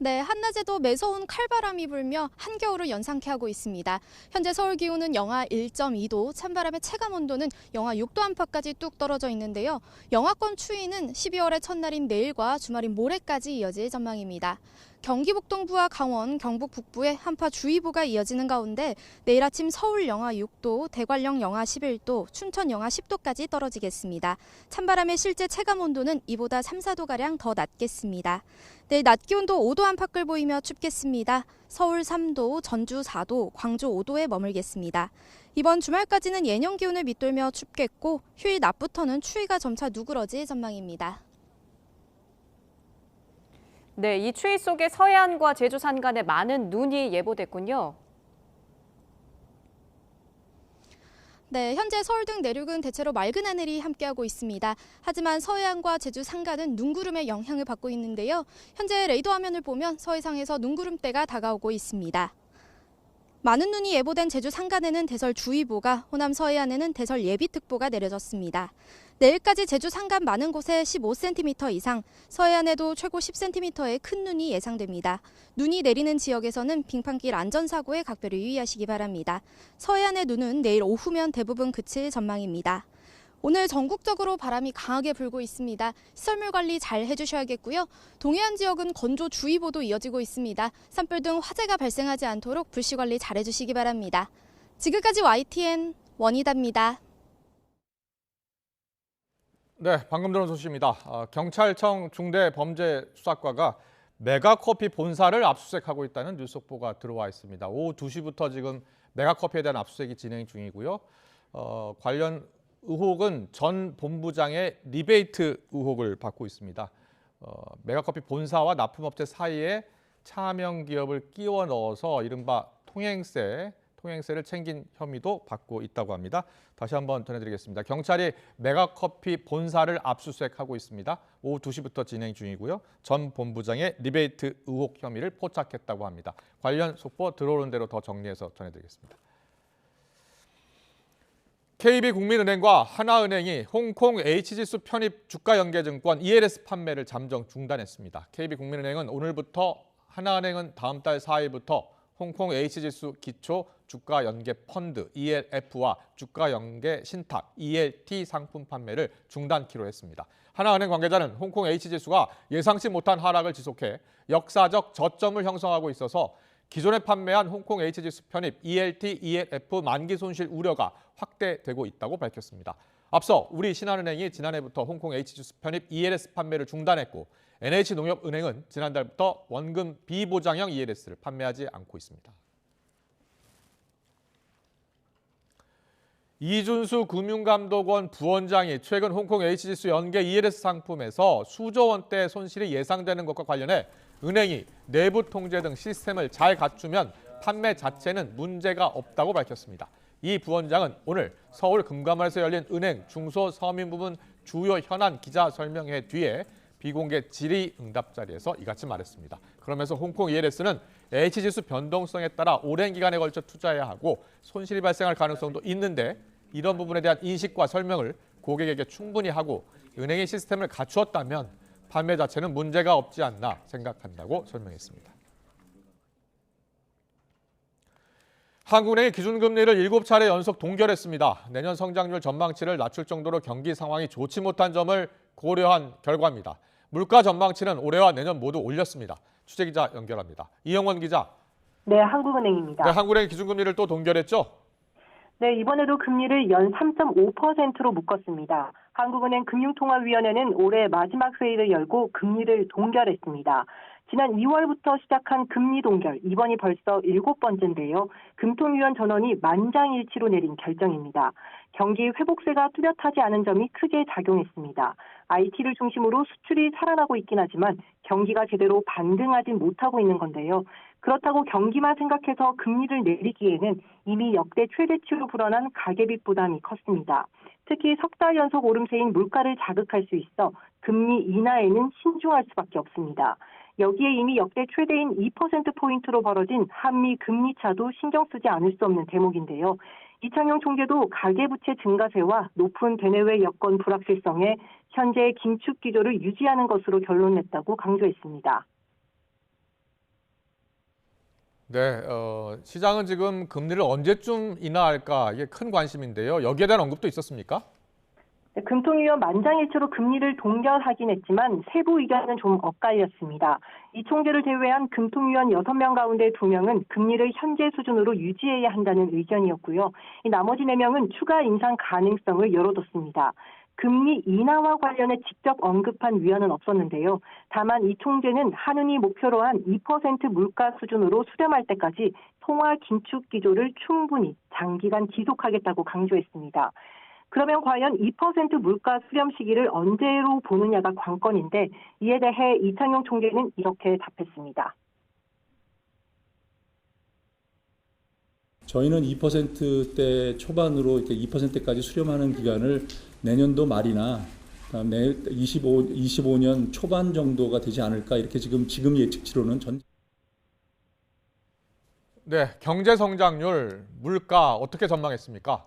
네, 한낮에도 매서운 칼바람이 불며 한겨울을 연상케 하고 있습니다. 현재 서울 기온은 영하 1.2도, 찬바람의 체감 온도는 영하 6도 안팎까지 뚝 떨어져 있는데요. 영하권 추위는 12월의 첫날인 내일과 주말인 모레까지 이어질 전망입니다. 경기 북동부와 강원, 경북 북부에 한파주의보가 이어지는 가운데 내일 아침 서울 영하 6도, 대관령 영하 11도, 춘천 영하 10도까지 떨어지겠습니다. 찬바람의 실제 체감 온도는 이보다 3, 4도가량 더 낮겠습니다. 내일 낮 기온도 5도 안팎을 보이며 춥겠습니다. 서울 3도, 전주 4도, 광주 5도에 머물겠습니다. 이번 주말까지는 예년 기온을 밑돌며 춥겠고 휴일 낮부터는 추위가 점차 누그러질 전망입니다. 네, 이 추위 속에 서해안과 제주 산간에 많은 눈이 예보됐군요. 네, 현재 서울 등 내륙은 대체로 맑은 하늘이 함께하고 있습니다. 하지만 서해안과 제주 산간은 눈구름의 영향을 받고 있는데요. 현재 레이더 화면을 보면 서해상에서 눈구름대가 다가오고 있습니다. 많은 눈이 예보된 제주 산간에는 대설주의보가, 호남 서해안에는 대설예비특보가 내려졌습니다. 내일까지 제주 산간 많은 곳에 15cm 이상, 서해안에도 최고 10cm의 큰 눈이 예상됩니다. 눈이 내리는 지역에서는 빙판길 안전사고에 각별히 유의하시기 바랍니다. 서해안의 눈은 내일 오후면 대부분 그칠 전망입니다. 오늘 전국적으로 바람이 강하게 불고 있습니다. 시설물 관리 잘 해주셔야겠고요. 동해안 지역은 건조주의보도 이어지고 있습니다. 산불 등 화재가 발생하지 않도록 불씨 관리 잘 해주시기 바랍니다. 지금까지 YTN 원희다입니다. 네, 방금 들은 소식입니다. 경찰청 중대범죄수사과가 메가커피 본사를 압수수색하고 있다는 뉴스 속보가 들어와 있습니다. 오후 2시부터 지금 메가커피에 대한 압수수색이 진행 중이고요. 관련 의혹은 전 본부장의 리베이트 의혹을 받고 있습니다. 메가커피 본사와 납품업체 사이에 차명 기업을 끼워 넣어서 이른바 통행세를 챙긴 혐의도 받고 있다고 합니다. 다시 한번 전해드리겠습니다. 경찰이 메가커피 본사를 압수수색하고 있습니다. 오후 2시부터 진행 중이고요. 전 본부장의 리베이트 의혹 혐의를 포착했다고 합니다. 관련 속보 들어오는 대로 더 정리해서 전해드리겠습니다. KB국민은행과 하나은행이 홍콩 H지수 편입 주가연계증권 ELS 판매를 잠정 중단했습니다. KB국민은행은 오늘부터, 하나은행은 다음 달 4일부터 홍콩 H지수 기초 주가연계 펀드 ELF와 주가연계 신탁 ELT 상품 판매를 중단키로 했습니다. 하나은행 관계자는 홍콩 H지수가 예상치 못한 하락을 지속해 역사적 저점을 형성하고 있어서 기존에 판매한 홍콩 H지수 편입 ELT, ELF 만기 손실 우려가 확대되고 있다고 밝혔습니다. 앞서 우리 신한은행이 지난해부터 홍콩 H지수 편입 ELS 판매를 중단했고 NH농협은행은 지난달부터 원금 비보장형 ELS를 판매하지 않고 있습니다. 이준수 금융감독원 부원장이 최근 홍콩 H지수 연계 ELS 상품에서 수조 원대의 손실이 예상되는 것과 관련해 은행이 내부 통제 등 시스템을 잘 갖추면 판매 자체는 문제가 없다고 밝혔습니다. 이 부원장은 오늘 서울 금감원에서 열린 은행 중소서민 부문 주요 현안 기자설명회 뒤에 비공개 질의응답 자리에서 이같이 말했습니다. 그러면서 홍콩 ELS는 H지수 변동성에 따라 오랜 기간에 걸쳐 투자해야 하고 손실이 발생할 가능성도 있는데 이런 부분에 대한 인식과 설명을 고객에게 충분히 하고 은행의 시스템을 갖추었다면 판매 자체는 문제가 없지 않나 생각한다고 설명했습니다. 한국은행이 기준금리를 7차례 연속 동결했습니다. 내년 성장률 전망치를 낮출 정도로 경기 상황이 좋지 못한 점을 고려한 결과입니다. 물가 전망치는 올해와 내년 모두 올렸습니다. 취재기자 연결합니다. 이영원 기자. 네, 한국은행입니다. 네, 한국은행이 기준금리를 또 동결했죠? 네, 이번에도 금리를 연 3.5%로 묶었습니다. 한국은행 금융통화위원회는 올해 마지막 회의를 열고 금리를 동결했습니다. 지난 2월부터 시작한 금리 동결, 이번이 벌써 7번째인데요. 금통위원 전원이 만장일치로 내린 결정입니다. 경기 회복세가 뚜렷하지 않은 점이 크게 작용했습니다. IT를 중심으로 수출이 살아나고 있긴 하지만 경기가 제대로 반등하진 못하고 있는 건데요. 그렇다고 경기만 생각해서 금리를 내리기에는 이미 역대 최대치로 불어난 가계빚 부담이 컸습니다. 특히 석 달 연속 오름세인 물가를 자극할 수 있어 금리 인하에는 신중할 수밖에 없습니다. 여기에 이미 역대 최대인 2%포인트로 벌어진 한미 금리 차도 신경 쓰지 않을 수 없는 대목인데요. 이창용 총재도 가계부채 증가세와 높은 대내외 여건 불확실성에 현재의 긴축 기조를 유지하는 것으로 결론냈다고 강조했습니다. 네, 시장은 지금 금리를 언제쯤 인하할까 이게 큰 관심인데요. 여기에 대한 언급도 있었습니까? 네, 금통위원 만장일치로 금리를 동결하긴 했지만 세부 의견은 좀 엇갈렸습니다. 이 총재를 제외한 금통위원 6명 가운데 2명은 금리를 현재 수준으로 유지해야 한다는 의견이었고요. 이 나머지 4명은 추가 인상 가능성을 열어뒀습니다. 금리 인하와 관련해 직접 언급한 위원은 없었는데요. 다만 이 총재는 한은이 목표로 한 2% 물가 수준으로 수렴할 때까지 통화 긴축 기조를 충분히 장기간 지속하겠다고 강조했습니다. 그러면 과연 2% 물가 수렴 시기를 언제로 보느냐가 관건인데 이에 대해 이창용 총재는 이렇게 답했습니다. 저희는 2%대 초반으로 이렇게 2%까지 수렴하는 기간을 내년도 말이나 25년 초반 정도가 되지 않을까 이렇게 지금 예측치로는 네, 경제 성장률, 물가 어떻게 전망했습니까?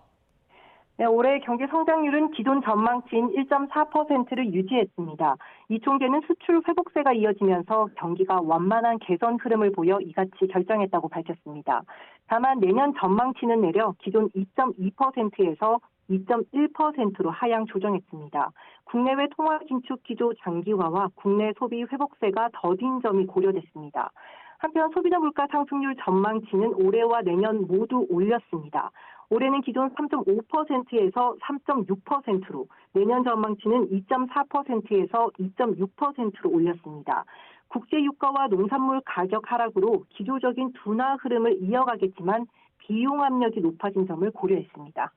네, 올해 경제 성장률은 기존 전망치인 1.4%를 유지했습니다. 이 총재는 수출 회복세가 이어지면서 경기가 완만한 개선 흐름을 보여 이같이 결정했다고 밝혔습니다. 다만 내년 전망치는 내려 기존 2.2%에서 2.1%로 하향 조정했습니다. 국내외 통화 긴축 기조 장기화와 국내 소비 회복세가 더딘 점이 고려됐습니다. 한편 소비자 물가 상승률 전망치는 올해와 내년 모두 올렸습니다. 올해는 기존 3.5%에서 3.6%로, 내년 전망치는 2.4%에서 2.6%로 올렸습니다. 국제 유가와 농산물 가격 하락으로 기조적인 둔화 흐름을 이어가겠지만 비용 압력이 높아진 점을 고려했습니다.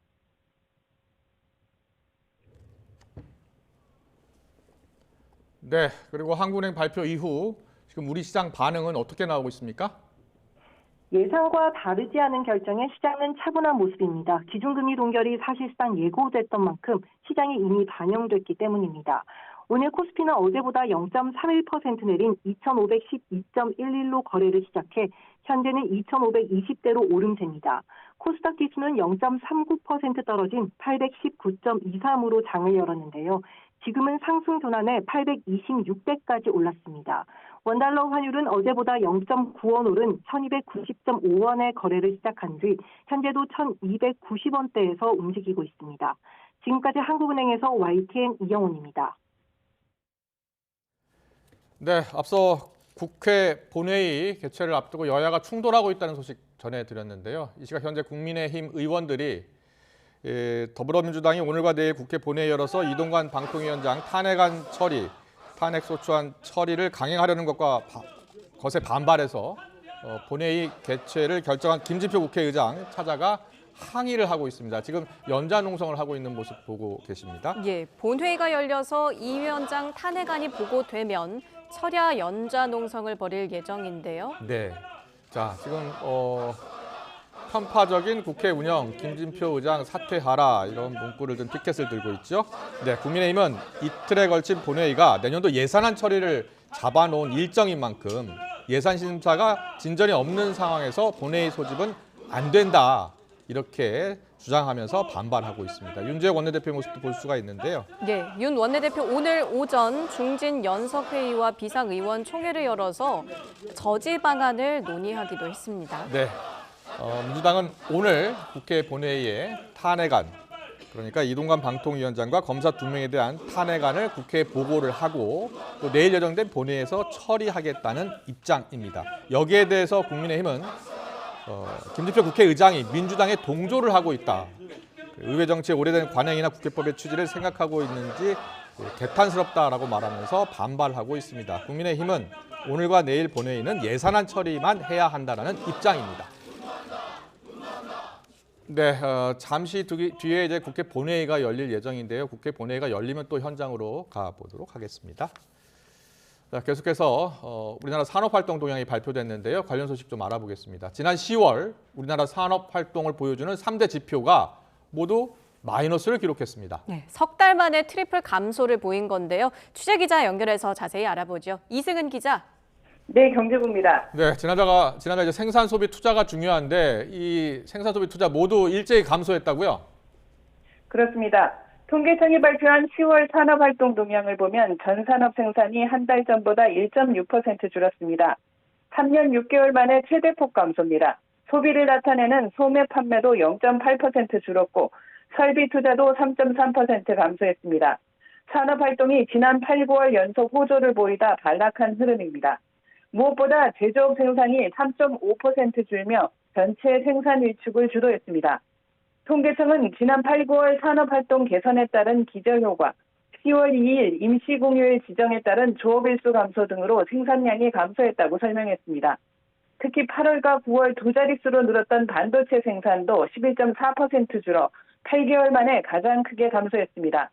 네, 그리고 한국은행 발표 이후 지금 우리 시장 반응은 어떻게 나오고 있습니까? 예상과 다르지 않은 결정에 시장은 차분한 모습입니다. 기준금리 동결이 사실상 예고됐던 만큼 시장에 이미 반영됐기 때문입니다. 오늘 코스피는 어제보다 0.31% 내린 2,512.11로 거래를 시작해 현재는 2,520대로 오름세입니다. 코스닥 지수는 0.39% 떨어진 819.23으로 장을 열었는데요. 지금은 상승 전환에 826대까지 올랐습니다. 원달러 환율은 어제보다 0.9원 오른 1290.5원에 거래를 시작한 뒤 현재도 1290원대에서 움직이고 있습니다. 지금까지 한국은행에서 YTN 이영훈입니다. 네, 앞서 국회 본회의 개최를 앞두고 여야가 충돌하고 있다는 소식 전해드렸는데요. 이 시각 현재 국민의힘 의원들이 더불어민주당이 오늘과 내일 국회 본회의 열어서 이동관 방통위원장 탄핵소추안 처리를 강행하려는 것에 반발해서 본회의 개최를 결정한 김진표 국회의장 찾아가 항의를 하고 있습니다. 지금 연좌농성을 하고 있는 모습 보고 계십니다. 예, 본회의가 열려서 이 위원장 탄핵안이 보고되면 철야 연좌농성을 벌일 예정인데요. 네, 자 지금 편파적인 국회 운영, 김진표 의장 사퇴하라 이런 문구를 든 피켓을 들고 있죠. 네, 국민의힘은 이틀에 걸친 본회의가 내년도 예산안 처리를 잡아놓은 일정인 만큼 예산 심사가 진전이 없는 상황에서 본회의 소집은 안 된다 이렇게 주장하면서 반발하고 있습니다. 윤재욱 원내대표의 모습도 볼 수가 있는데요. 네, 윤 원내대표 오늘 오전 중진 연석회의와 비상의원 총회를 열어서 저지 방안을 논의하기도 했습니다. 네. 민주당은 오늘 국회 본회의에 탄핵안, 그러니까 이동관 방통위원장과 검사 2명에 대한 탄핵안을 국회에 보고를 하고 또 내일 예정된 본회의에서 처리하겠다는 입장입니다. 여기에 대해서 국민의힘은 김진표 국회의장이 민주당에 동조를 하고 있다. 의회 정치의 오래된 관행이나 국회법의 취지를 생각하고 있는지 개탄스럽다라고 말하면서 반발하고 있습니다. 국민의힘은 오늘과 내일 본회의는 예산안 처리만 해야 한다는 입장입니다. 네, 잠시 뒤에 이제 국회 본회의가 열릴 예정인데요. 국회 본회의가 열리면 또 현장으로 가보도록 하겠습니다. 자, 계속해서 우리나라 산업활동 동향이 발표됐는데요. 관련 소식 좀 알아보겠습니다. 지난 10월 우리나라 산업활동을 보여주는 3대 지표가 모두 마이너스를 기록했습니다. 네, 석 달 만에 트리플 감소를 보인 건데요. 취재기자 연결해서 자세히 알아보죠. 이승은 기자. 네, 경제부입니다. 네, 지난해 이제 생산 소비 투자가 중요한데 이 생산 소비 투자 모두 일제히 감소했다고요? 그렇습니다. 통계청이 발표한 10월 산업활동 동향을 보면 전 산업 생산이 한 달 전보다 1.6% 줄었습니다. 3년 6개월 만에 최대폭 감소입니다. 소비를 나타내는 소매 판매도 0.8% 줄었고 설비 투자도 3.3% 감소했습니다. 산업활동이 지난 8, 9월 연속 호조를 보이다 반락한 흐름입니다. 무엇보다 제조업 생산이 3.5% 줄며 전체 생산 위축을 주도했습니다. 통계청은 지난 8, 9월 산업활동 개선에 따른 기저효과, 10월 2일 임시공휴일 지정에 따른 조업일수 감소 등으로 생산량이 감소했다고 설명했습니다. 특히 8월과 9월 두 자릿수로 늘었던 반도체 생산도 11.4% 줄어 8개월 만에 가장 크게 감소했습니다.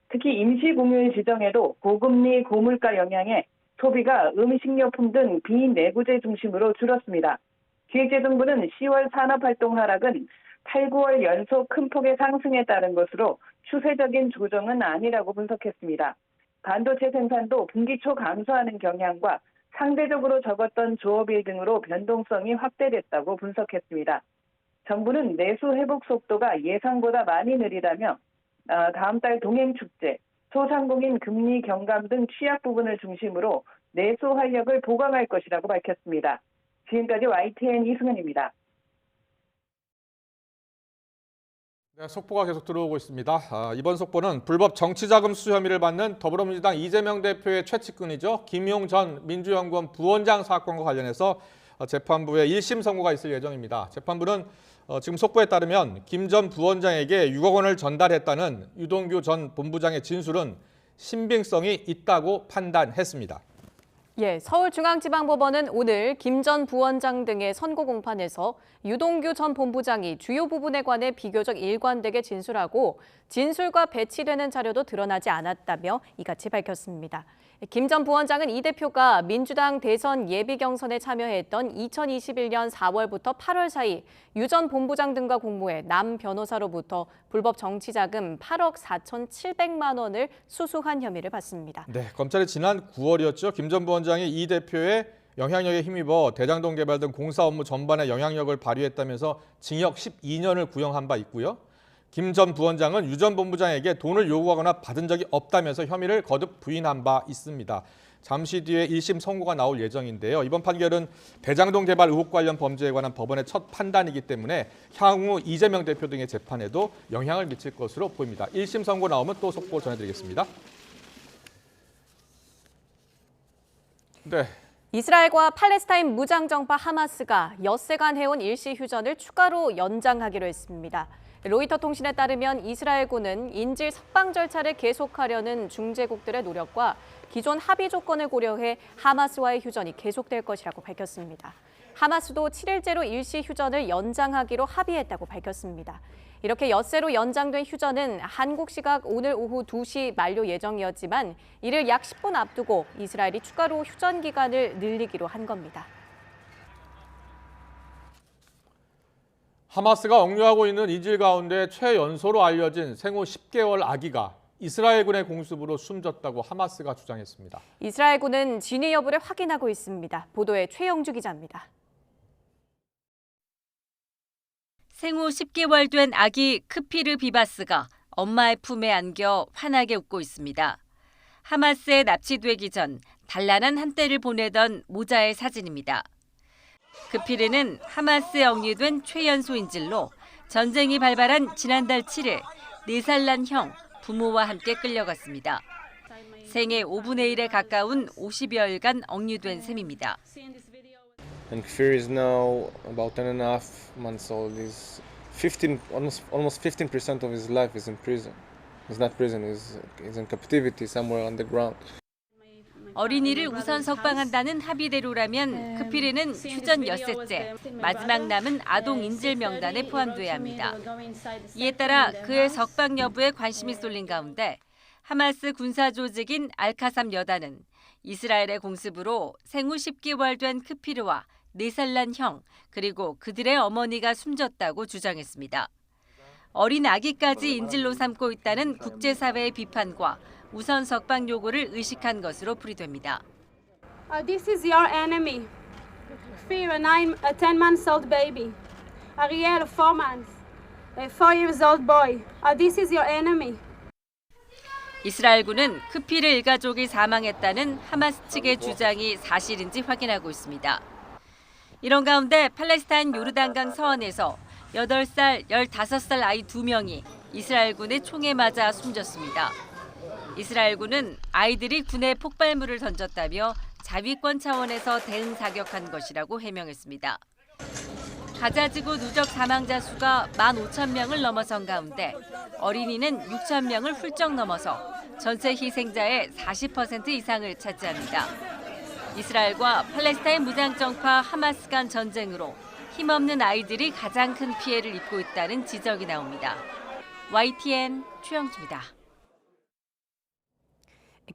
특히 임시공휴일 지정에도 고금리, 고물가 영향에 소비가 음식료품 등 비내구재 중심으로 줄었습니다. 기획재정부는 10월 산업활동 하락은 8, 9월 연속 큰 폭의 상승에 따른 것으로 추세적인 조정은 아니라고 분석했습니다. 반도체 생산도 분기 초 감소하는 경향과 상대적으로 적었던 조업일 등으로 변동성이 확대됐다고 분석했습니다. 정부는 내수 회복 속도가 예상보다 많이 느리다며 다음 달 동행축제, 소상공인 금리 경감 등 취약 부분을 중심으로 내수 활력을 보강할 것이라고 밝혔습니다. 지금까지 YTN 이승은입니다. 네, 속보가 계속 들어오고 있습니다. 이번 속보는 불법 정치자금 수수 혐의를 받는 더불어민주당 이재명 대표의 최측근이죠. 김용 전 민주연구원 부원장 사건과 관련해서 재판부에 1심 선고가 있을 예정입니다. 재판부는 지금 속보에 따르면 김 전 부원장에게 6억 원을 전달했다는 유동규 전 본부장의 진술은 신빙성이 있다고 판단했습니다. 예, 서울중앙지방법원은 오늘 김 전 부원장 등의 선고 공판에서 유동규 전 본부장이 주요 부분에 관해 비교적 일관되게 진술하고 진술과 배치되는 자료도 드러나지 않았다며 이같이 밝혔습니다. 김 전 부원장은 이 대표가 민주당 대선 예비 경선에 참여했던 2021년 4월부터 8월 사이 유 전 본부장 등과 공모해 남 변호사로부터 불법 정치자금 8억 4,700만 원을 수수한 혐의를 받습니다. 네, 검찰이 지난 9월이었죠. 김 전 부원장이 이 대표의 영향력에 힘입어 대장동 개발 등 공사 업무 전반에 영향력을 발휘했다면서 징역 12년을 구형한 바 있고요. 김 전 부원장은 유 전 본부장에게 돈을 요구하거나 받은 적이 없다면서 혐의를 거듭 부인한 바 있습니다. 잠시 뒤에 1심 선고가 나올 예정인데요. 이번 판결은 대장동 개발 의혹 관련 범죄에 관한 법원의 첫 판단이기 때문에 향후 이재명 대표 등의 재판에도 영향을 미칠 것으로 보입니다. 1심 선고 나오면 또 속보 전해드리겠습니다. 네. 이스라엘과 팔레스타인 무장정파 하마스가 엿새간 해온 일시 휴전을 추가로 연장하기로 했습니다. 로이터 통신에 따르면 이스라엘군은 인질 석방 절차를 계속하려는 중재국들의 노력과 기존 합의 조건을 고려해 하마스와의 휴전이 계속될 것이라고 밝혔습니다. 하마스도 7일째로 일시 휴전을 연장하기로 합의했다고 밝혔습니다. 이렇게 엿새로 연장된 휴전은 한국 시각 오늘 오후 2시 만료 예정이었지만 이를 약 10분 앞두고 이스라엘이 추가로 휴전 기간을 늘리기로 한 겁니다. 하마스가 억류하고 있는 인질 가운데 최연소로 알려진 생후 10개월 아기가 이스라엘군의 공습으로 숨졌다고 하마스가 주장했습니다. 이스라엘군은 진위 여부를 확인하고 있습니다. 보도에 최영주 기자입니다. 생후 10개월 된 아기 크피르 비바스가 엄마의 품에 안겨 환하게 웃고 있습니다. 하마스에 납치되기 전 단란한 한때를 보내던 모자의 사진입니다. 크피르는 하마스에 억류된 최연소 인질로 전쟁이 발발한 지난달 7일 4살 난 형, 부모와 함께 끌려갔습니다. 생애 5분의 1에 가까운 50여일간 억류된 셈입니다. And Kfir is now about 10.5 months old. He's 15, almost 15% of his life is in prison. He's not prison. He's in captivity somewhere underground. 어린이를 우선 석방한다는 합의대로라면 크피르는 휴전 엿새째 마지막 남은 아동 인질 명단에 포함돼야 합니다. 이에 따라 그의 석방 여부에 관심이 쏠린 가운데 하마스 군사 조직인 알카삼 여단은 이스라엘의 공습으로 생후 10개월 된 크피르와 4살 난 형, 그리고 그들의 어머니가 숨졌다고 주장했습니다. 어린 아기까지 인질로 삼고 있다는 국제사회의 비판과 우선 석방 요구를 의식한 것으로 풀이됩니다. This is your enemy. Kfir, a 10 months old baby. Ariel, 4 months. A 4 years old boy. This is your enemy. 이스라엘군은 크피르 일가족이 사망했다는 하마스 측의 주장이 사실인지 확인하고 있습니다. 이런 가운데 팔레스타인 요르단강 서원에서 8살, 15살 아이 2명이 이스라엘군의 총에 맞아 숨졌습니다. 이스라엘군은 아이들이 군에 폭발물을 던졌다며 자위권 차원에서 대응 사격한 것이라고 해명했습니다. 가자지구 누적 사망자 수가 15,000명을 넘어선 가운데 어린이는 6,000명을 훌쩍 넘어서 전체 희생자의 40% 이상을 차지합니다. 이스라엘과 팔레스타인 무장정파 하마스 간 전쟁으로 힘없는 아이들이 가장 큰 피해를 입고 있다는 지적이 나옵니다. YTN 최영주입니다.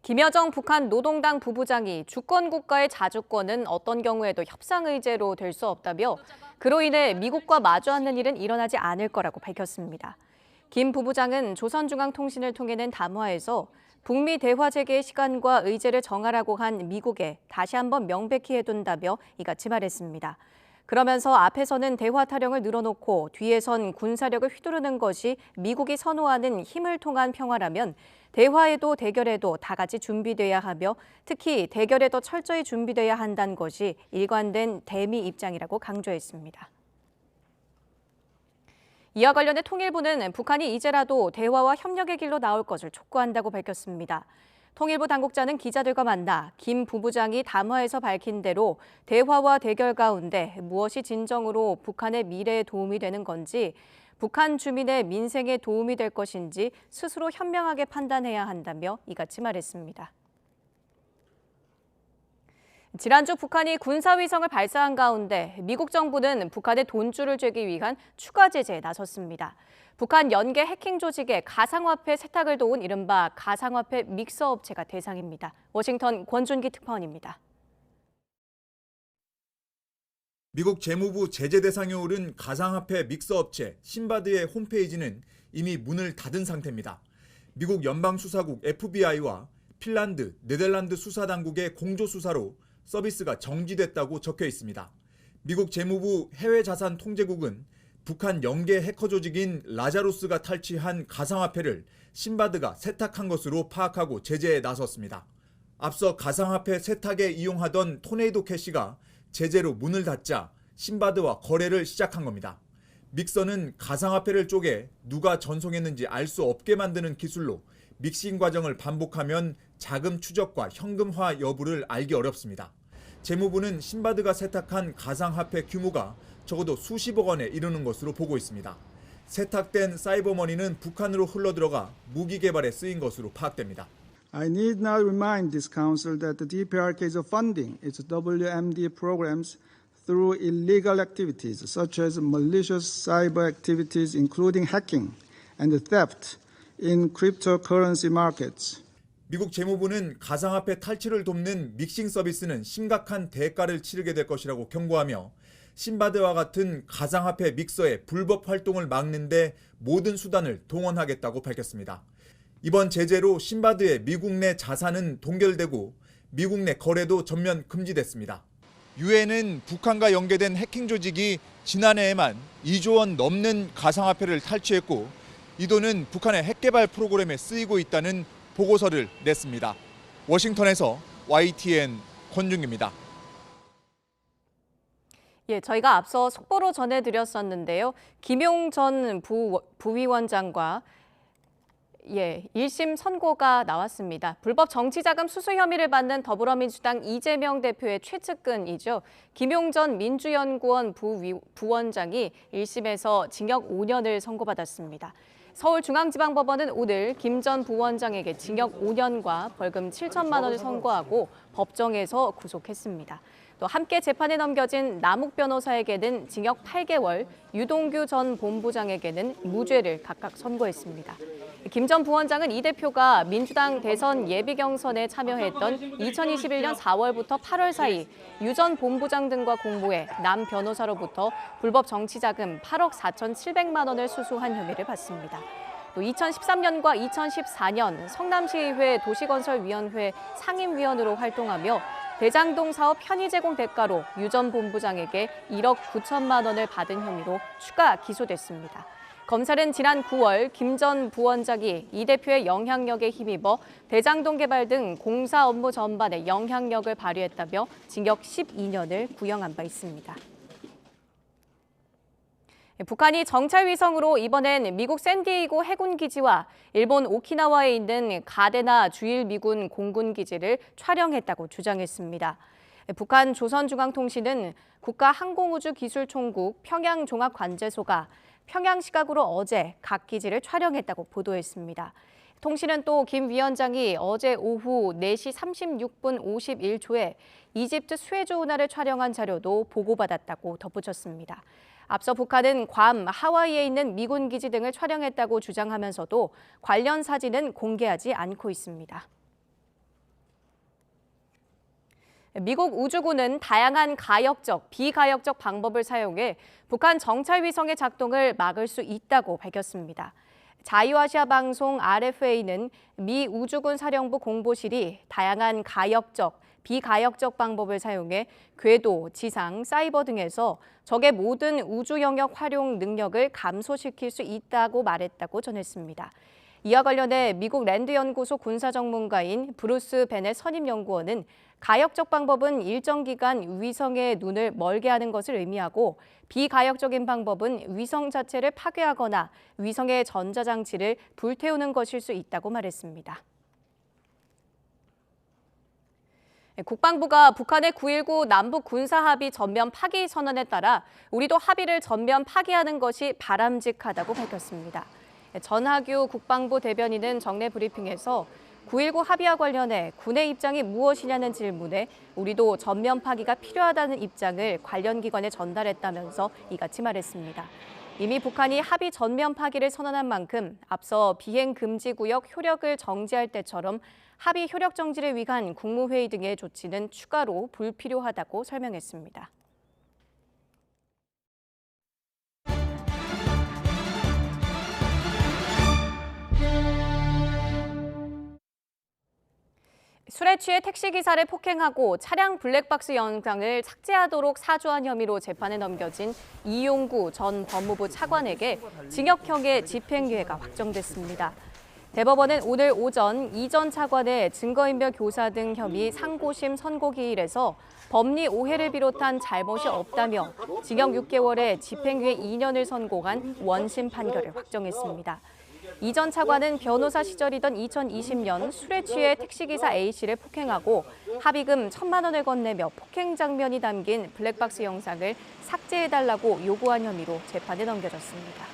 김여정 북한 노동당 부부장이 주권 국가의 자주권은 어떤 경우에도 협상 의제로 될 수 없다며 그로 인해 미국과 마주 앉는 일은 일어나지 않을 거라고 밝혔습니다. 김 부부장은 조선중앙통신을 통해 낸 담화에서 북미 대화 재개의 시간과 의제를 정하라고 한 미국에 다시 한번 명백히 해둔다며 이같이 말했습니다. 그러면서 앞에서는 대화 타령을 늘어놓고 뒤에선 군사력을 휘두르는 것이 미국이 선호하는 힘을 통한 평화라면 대화에도 대결에도 다 같이 준비돼야 하며 특히 대결에 더 철저히 준비돼야 한다는 것이 일관된 대미 입장이라고 강조했습니다. 이와 관련해 통일부는 북한이 이제라도 대화와 협력의 길로 나올 것을 촉구한다고 밝혔습니다. 통일부 당국자는 기자들과 만나 김 부부장이 담화에서 밝힌 대로 대화와 대결 가운데 무엇이 진정으로 북한의 미래에 도움이 되는 건지 북한 주민의 민생에 도움이 될 것인지 스스로 현명하게 판단해야 한다며 이같이 말했습니다. 지난주 북한이 군사위성을 발사한 가운데 미국 정부는 북한의 돈줄을 쬐기 위한 추가 제재에 나섰습니다. 북한 연계 해킹 조직의 가상화폐 세탁을 도운 이른바 가상화폐 믹서 업체가 대상입니다. 워싱턴 권준기 특파원입니다. 미국 재무부 제재 대상에 오른 가상화폐 믹서 업체 신바드의 홈페이지는 이미 문을 닫은 상태입니다. 미국 연방수사국 FBI와 핀란드, 네덜란드 수사당국의 공조수사로 서비스가 정지됐다고 적혀 있습니다. 미국 재무부 해외자산통제국은 북한 연계 해커 조직인 라자루스가 탈취한 가상화폐를 신바드가 세탁한 것으로 파악하고 제재에 나섰습니다. 앞서 가상화폐 세탁에 이용하던 토네이도 캐시가 제재로 문을 닫자 신바드와 거래를 시작한 겁니다. 믹서는 가상화폐를 쪼개 누가 전송했는지 알 수 없게 만드는 기술로 믹싱 과정을 반복하면 자금 추적과 현금화 여부를 알기 어렵습니다. 재무부는 신바드가 세탁한 가상화폐 규모가 적어도 수십억 원에 이르는 것으로 보고 있습니다. 세탁된 사이버머니는 북한으로 흘러들어가 무기 개발에 쓰인 것으로 파악됩니다. I need not remind this council that the DPRK is funding its WMD programs through illegal activities such as malicious cyber activities including hacking and theft in cryptocurrency markets. 미국 재무부는 가상화폐 탈취를 돕는 믹싱 서비스는 심각한 대가를 치르게 될 것이라고 경고하며 신바드와 같은 가상화폐 믹서의 불법 활동을 막는 데 모든 수단을 동원하겠다고 밝혔습니다. 이번 제재로 신바드의 미국 내 자산은 동결되고 미국 내 거래도 전면 금지됐습니다. 유엔은 북한과 연계된 해킹 조직이 지난해에만 2조 원 넘는 가상화폐를 탈취했고 이 돈은 북한의 핵개발 프로그램에 쓰이고 있다는 보고서를 냈습니다. 워싱턴에서 YTN 권준기입니다. 저희가 앞서 속보로 전해드렸었는데요. 김용 전 부위원장과 1심 선고가 나왔습니다. 불법 정치자금 수수 혐의를 받는 더불어민주당 이재명 대표의 최측근이죠. 김용 전 민주연구원 부원장이 1심에서 징역 5년을 선고받았습니다. 서울중앙지방법원은 오늘 김 전 부원장에게 징역 5년과 벌금 7천만 원을 선고하고 법정에서 구속했습니다. 또 함께 재판에 넘겨진 남욱 변호사에게는 징역 8개월, 유동규 전 본부장에게는 무죄를 각각 선고했습니다. 김 전 부원장은 이 대표가 민주당 대선 예비 경선에 참여했던 2021년 4월부터 8월 사이 유 전 본부장 등과 공모해 남 변호사로부터 불법 정치자금 8억 4,700만 원을 수수한 혐의를 받습니다. 또 2013년과 2014년 성남시의회 도시건설위원회 상임위원으로 활동하며 대장동 사업 편의 제공 대가로 유 전 본부장에게 1억 9천만 원을 받은 혐의로 추가 기소됐습니다. 검찰은 지난 9월 김 전 부원장이 이 대표의 영향력에 힘입어 대장동 개발 등 공사 업무 전반에 영향력을 발휘했다며 징역 12년을 구형한 바 있습니다. 북한이 정찰위성으로 이번엔 미국 샌디에이고 해군기지와 일본 오키나와에 있는 가데나 주일 미군 공군기지를 촬영했다고 주장했습니다. 북한 조선중앙통신은 국가항공우주기술총국 평양종합관제소가 평양 시각으로 어제 각 기지를 촬영했다고 보도했습니다. 통신은 또 김 위원장이 어제 오후 4시 36분 51초에 이집트 스웨즈 운하를 촬영한 자료도 보고받았다고 덧붙였습니다. 앞서 북한은 괌, 하와이에 있는 미군 기지 등을 촬영했다고 주장하면서도 관련 사진은 공개하지 않고 있습니다. 미국 우주군은 다양한 가역적, 비가역적 방법을 사용해 북한 정찰 위성의 작동을 막을 수 있다고 밝혔습니다. 자유아시아 방송 RFA는 미 우주군 사령부 공보실이 다양한 가역적, 비가역적 방법을 사용해 궤도, 지상, 사이버 등에서 적의 모든 우주 영역 활용 능력을 감소시킬 수 있다고 말했다고 전했습니다. 이와 관련해 미국 랜드 연구소 군사 전문가인 브루스 베넷 선임 연구원은 가역적 방법은 일정 기간 위성의 눈을 멀게 하는 것을 의미하고 비가역적인 방법은 위성 자체를 파괴하거나 위성의 전자장치를 불태우는 것일 수 있다고 말했습니다. 국방부가 북한의 9.19 남북 군사합의 전면 파기 선언에 따라 우리도 합의를 전면 파기하는 것이 바람직하다고 밝혔습니다. 전하규 국방부 대변인은 정례 브리핑에서 9.19 합의와 관련해 군의 입장이 무엇이냐는 질문에 우리도 전면 파기가 필요하다는 입장을 관련 기관에 전달했다면서 이같이 말했습니다. 이미 북한이 합의 전면 파기를 선언한 만큼 앞서 비행 금지 구역 효력을 정지할 때처럼 합의 효력 정지를 위한 국무회의 등의 조치는 추가로 불필요하다고 설명했습니다. 술에 취해 택시기사를 폭행하고 차량 블랙박스 영상을 삭제하도록 사주한 혐의로 재판에 넘겨진 이용구 전 법무부 차관에게 징역형의 집행유예가 확정됐습니다. 대법원은 오늘 오전 이 전 차관의 증거인멸 교사 등 혐의 상고심 선고기일에서 법리 오해를 비롯한 잘못이 없다며 징역 6개월에 집행유예 2년을 선고한 원심 판결을 확정했습니다. 이 전 차관은 변호사 시절이던 2020년 술에 취해 택시기사 A씨를 폭행하고 합의금 1,000만 원을 건네며 폭행 장면이 담긴 블랙박스 영상을 삭제해달라고 요구한 혐의로 재판에 넘겨졌습니다.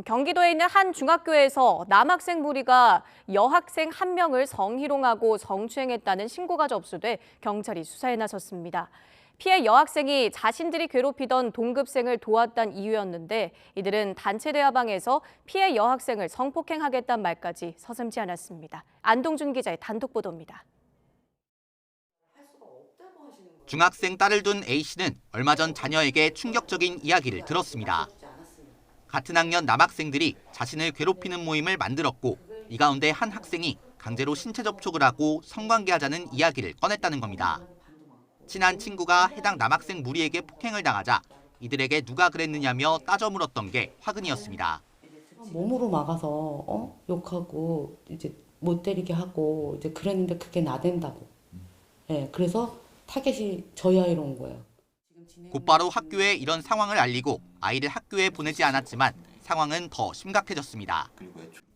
경기도에 있는 한 중학교에서 남학생 무리가 여학생 1명을 성희롱하고 성추행했다는 신고가 접수돼 경찰이 수사에 나섰습니다. 피해 여학생이 자신들이 괴롭히던 동급생을 도왔다는 이유였는데 이들은 단체 대화방에서 피해 여학생을 성폭행하겠다는 말까지 서슴지 않았습니다. 안동준 기자의 단독 보도입니다. 중학생 딸을 둔 A씨는 얼마 전 자녀에게 충격적인 이야기를 들었습니다. 같은 학년 남학생들이 자신을 괴롭히는 모임을 만들었고 이 가운데 한 학생이 강제로 신체 접촉을 하고 성관계하자는 이야기를 꺼냈다는 겁니다. 친한 친구가 해당 남학생 무리에게 폭행을 당하자 이들에게 누가 그랬느냐며 따져 물었던 게 화근이었습니다. 몸으로 막아서 욕하고 이제 못 때리게 하고 이제 그랬는데 그게 나댄다고. 네, 그래서 타겟이 저희 아이로 온 거예요. 곧바로 학교에 이런 상황을 알리고 아이를 학교에 보내지 않았지만 상황은 더 심각해졌습니다.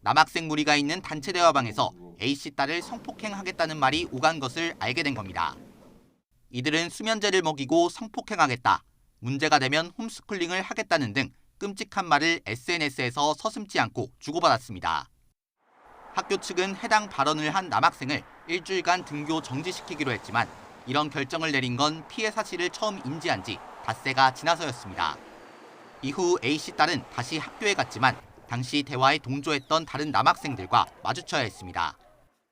남학생 무리가 있는 단체 대화방에서 A씨 딸을 성폭행하겠다는 말이 오간 것을 알게 된 겁니다. 이들은 수면제를 먹이고 성폭행하겠다, 문제가 되면 홈스쿨링을 하겠다는 등 끔찍한 말을 SNS에서 서슴지 않고 주고받았습니다. 학교 측은 해당 발언을 한 남학생을 일주일간 등교 정지시키기로 했지만 이런 결정을 내린 건 피해 사실을 처음 인지한 지 닷새가 지나서였습니다. 이후 A씨 딸은 다시 학교에 갔지만 당시 대화에 동조했던 다른 남학생들과 마주쳐야 했습니다.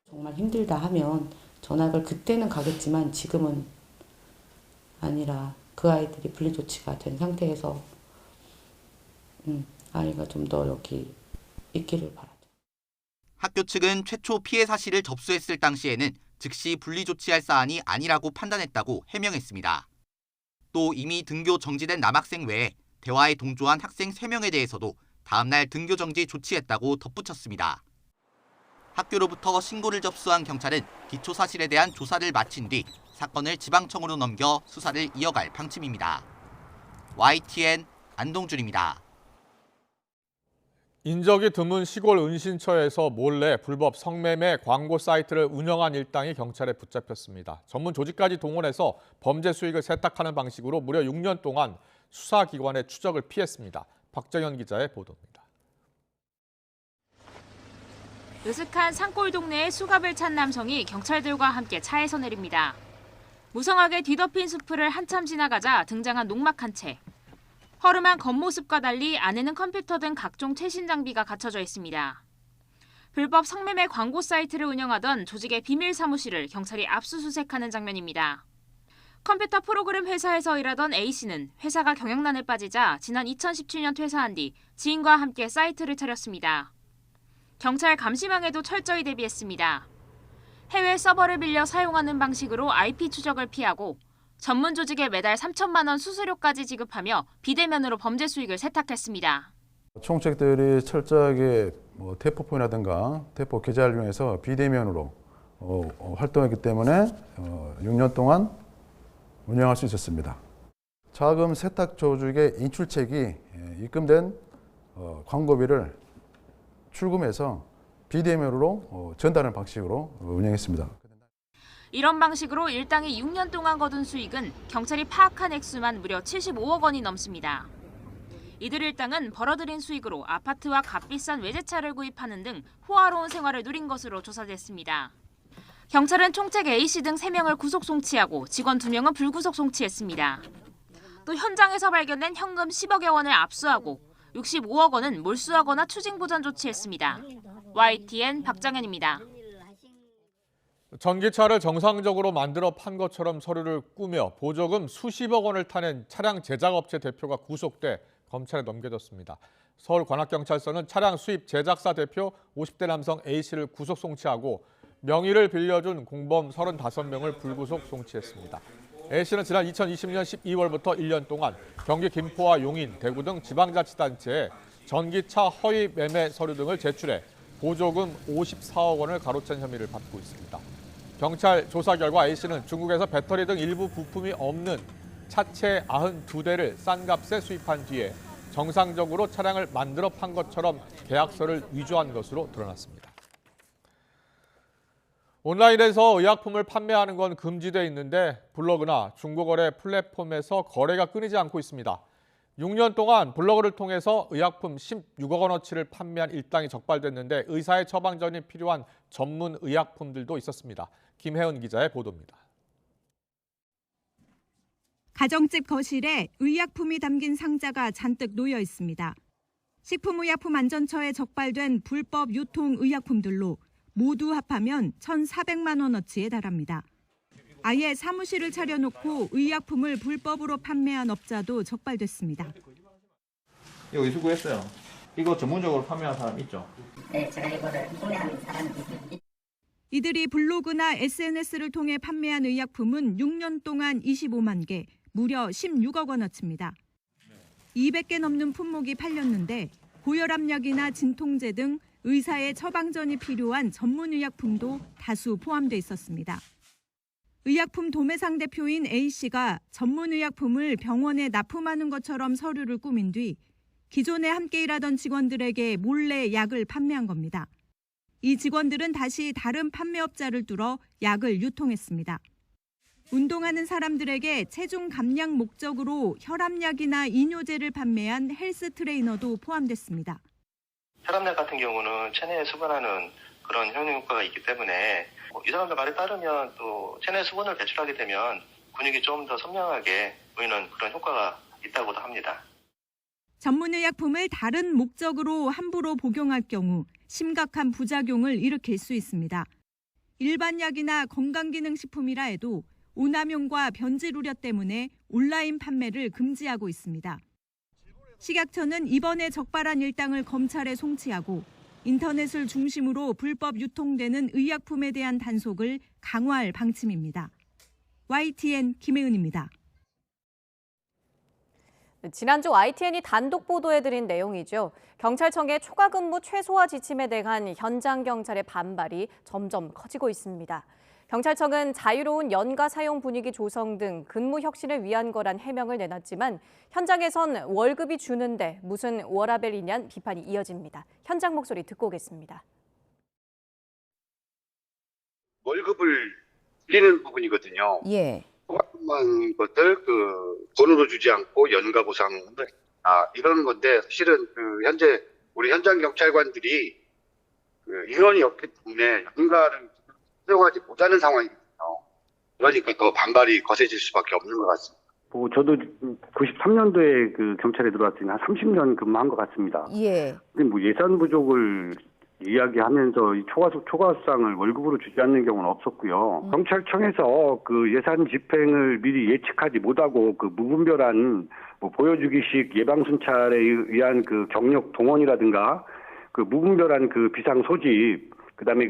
정말 힘들다 하면 전학을 그때는 가겠지만 지금은 아니라 그 아이들이 분리조치가 된 상태에서 아이가 좀 더 여기 있기를 바라죠. 학교 측은 최초 피해 사실을 접수했을 당시에는 즉시 분리조치할 사안이 아니라고 판단했다고 해명했습니다. 또 이미 등교 정지된 남학생 외에 대화에 동조한 학생 3명에 대해서도 다음날 등교 정지 조치했다고 덧붙였습니다. 학교로부터 신고를 접수한 경찰은 기초 사실에 대한 조사를 마친 뒤 사건을 지방청으로 넘겨 수사를 이어갈 방침입니다. YTN 안동준입니다. 인적이 드문 시골 은신처에서 몰래 불법 성매매 광고 사이트를 운영한 일당이 경찰에 붙잡혔습니다. 전문 조직까지 동원해서 범죄 수익을 세탁하는 방식으로 무려 6년 동안 수사기관의 추적을 피했습니다. 박정현 기자의 보도입니다. 으슥한 산골 동네에 수갑을 찬 남성이 경찰들과 함께 차에서 내립니다. 무성하게 뒤덮인 수풀을 한참 지나가자 등장한 농막 한 채. 허름한 겉모습과 달리 안에는 컴퓨터 등 각종 최신 장비가 갖춰져 있습니다. 불법 성매매 광고 사이트를 운영하던 조직의 비밀 사무실을 경찰이 압수수색하는 장면입니다. 컴퓨터 프로그램 회사에서 일하던 A씨는 회사가 경영난에 빠지자 지난 2017년 퇴사한 뒤 지인과 함께 사이트를 차렸습니다. 경찰 감시망에도 철저히 대비했습니다. 해외 서버를 빌려 사용하는 방식으로 IP 추적을 피하고 전문 조직에 매달 3천만 원 수수료까지 지급하며 비대면으로 범죄 수익을 세탁했습니다. 총책들이 철저하게 대포폰이라든가 대포 계좌를 이용해서 비대면으로 활동했기 때문에 6년 동안 운영할 수 있었습니다. 자금 세탁 조직의 인출책이 입금된 광고비를 출금해서 비대면으로 전달하는 방식으로 운영했습니다. 이런 방식으로 일당이 6년 동안 거둔 수익은 경찰이 파악한 액수만 무려 75억 원이 넘습니다. 이들 일당은 벌어들인 수익으로 아파트와 값비싼 외제차를 구입하는 등 호화로운 생활을 누린 것으로 조사됐습니다. 경찰은 총책 A씨 등 3명을 구속 송치하고 직원 2명은 불구속 송치했습니다. 또 현장에서 발견된 현금 10억여 원을 압수하고 65억 원은 몰수하거나 추징보전 조치했습니다. YTN 박정현입니다. 전기차를 정상적으로 만들어 판 것처럼 서류를 꾸며 보조금 수십억 원을 타낸 차량 제작업체 대표가 구속돼 검찰에 넘겨졌습니다. 서울관악경찰서는 차량 수입 제작사 대표 50대 남성 A씨를 구속 송치하고 명의를 빌려준 공범 35명을 불구속 송치했습니다. A씨는 지난 2020년 12월부터 1년 동안 경기 김포와 용인, 대구 등 지방자치단체에 전기차 허위 매매 서류 등을 제출해 보조금 54억 원을 가로챈 혐의를 받고 있습니다. 경찰 조사 결과 A씨는 중국에서 배터리 등 일부 부품이 없는 차체 92대를 싼 값에 수입한 뒤에 정상적으로 차량을 만들어 판 것처럼 계약서를 위조한 것으로 드러났습니다. 온라인에서 의약품을 판매하는 건 금지돼 있는데 블로그나 중고거래 플랫폼에서 거래가 끊이지 않고 있습니다. 6년 동안 블로그를 통해서 의약품 16억 원어치를 판매한 일당이 적발됐는데 의사의 처방전이 필요한 전문 의약품들도 있었습니다. 김혜은 기자의 보도입니다. 가정집 거실에 의약품이 담긴 상자가 잔뜩 놓여 있습니다. 식품의약품안전처에 적발된 불법 유통 의약품들로 모두 합하면 1,400만 원어치에 달합니다. 아예 사무실을 차려놓고 의약품을 불법으로 판매한 업자도 적발됐습니다. 여기 수고했어요. 이거 전문적으로 판매한 사람 있죠? 네, 제가 이거를 판매하는 사람이 있습니다. 이들이 블로그나 SNS를 통해 판매한 의약품은 6년 동안 25만 개, 무려 16억 원어치입니다. 200개 넘는 품목이 팔렸는데 고혈압약이나 진통제 등 의사의 처방전이 필요한 전문의약품도 다수 포함돼 있었습니다. 의약품 도매상 대표인 A씨가 전문의약품을 병원에 납품하는 것처럼 서류를 꾸민 뒤 기존에 함께 일하던 직원들에게 몰래 약을 판매한 겁니다. 이 직원들은 다시 다른 판매업자를 뚫어 약을 유통했습니다. 운동하는 사람들에게 체중 감량 목적으로 혈압약이나 이뇨제를 판매한 헬스 트레이너도 포함됐습니다. 혈압약 같은 경우는 체내에 수분하는 그런 효능효과가 있기 때문에 이 사람들 말에 따르면 또 체내 수분을 배출하게 되면 근육이 좀 더 선명하게 보이는 그런 효과가 있다고도 합니다. 전문의약품을 다른 목적으로 함부로 복용할 경우 심각한 부작용을 일으킬 수 있습니다. 일반 약이나 건강기능식품이라 해도 오남용과 변질 우려 때문에 온라인 판매를 금지하고 있습니다. 식약처는 이번에 적발한 일당을 검찰에 송치하고 인터넷을 중심으로 불법 유통되는 의약품에 대한 단속을 강화할 방침입니다. YTN 김혜은입니다. 지난주 YTN이 단독 보도해드린 내용이죠. 경찰청의 초과근무 최소화 지침에 대한 현장 경찰의 반발이 점점 커지고 있습니다. 경찰청은 자유로운 연가 사용 분위기 조성 등 근무 혁신을 위한 거란 해명을 내놨지만 현장에선 월급이 주는데 무슨 워라밸이냐는 비판이 이어집니다. 현장 목소리 듣고 오겠습니다. 월급을 드리는 부분이거든요. 예. 그만 것들 돈으로 주지 않고 연가 보상을 이러는 건데 사실은 현재 우리 현장 경찰관들이 인원이 없기 때문에 연가를 사용하지 못하는 상황이거든요. 그러니까 더 반발이 거세질 수밖에 없는 것 같습니다. 저도 93년도에 경찰에 들어왔으니 한 30년 근무한 것 같습니다. 예. 근데 예산 부족을 이야기하면서 이 초과수당을 월급으로 주지 않는 경우는 없었고요. 경찰청에서 예산 집행을 미리 예측하지 못하고 무분별한 보여주기식 예방 순찰에 의한 경력 동원이라든가 무분별한 비상 소집, 그다음에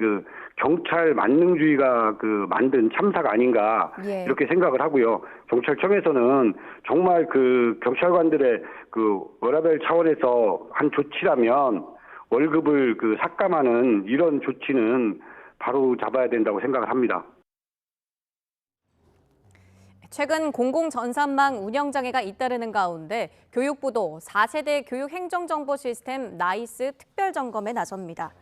경찰 만능주의가 만든 참사가 아닌가 예. 이렇게 생각을 하고요. 경찰청에서는 정말 경찰관들의 워라밸 차원에서 한 조치라면 월급을 삭감하는 이런 조치는 바로 잡아야 된다고 생각을 합니다. 최근 공공전산망 운영장애가 잇따르는 가운데 교육부도 4세대 교육행정정보 시스템 나이스 특별점검에 나섭니다.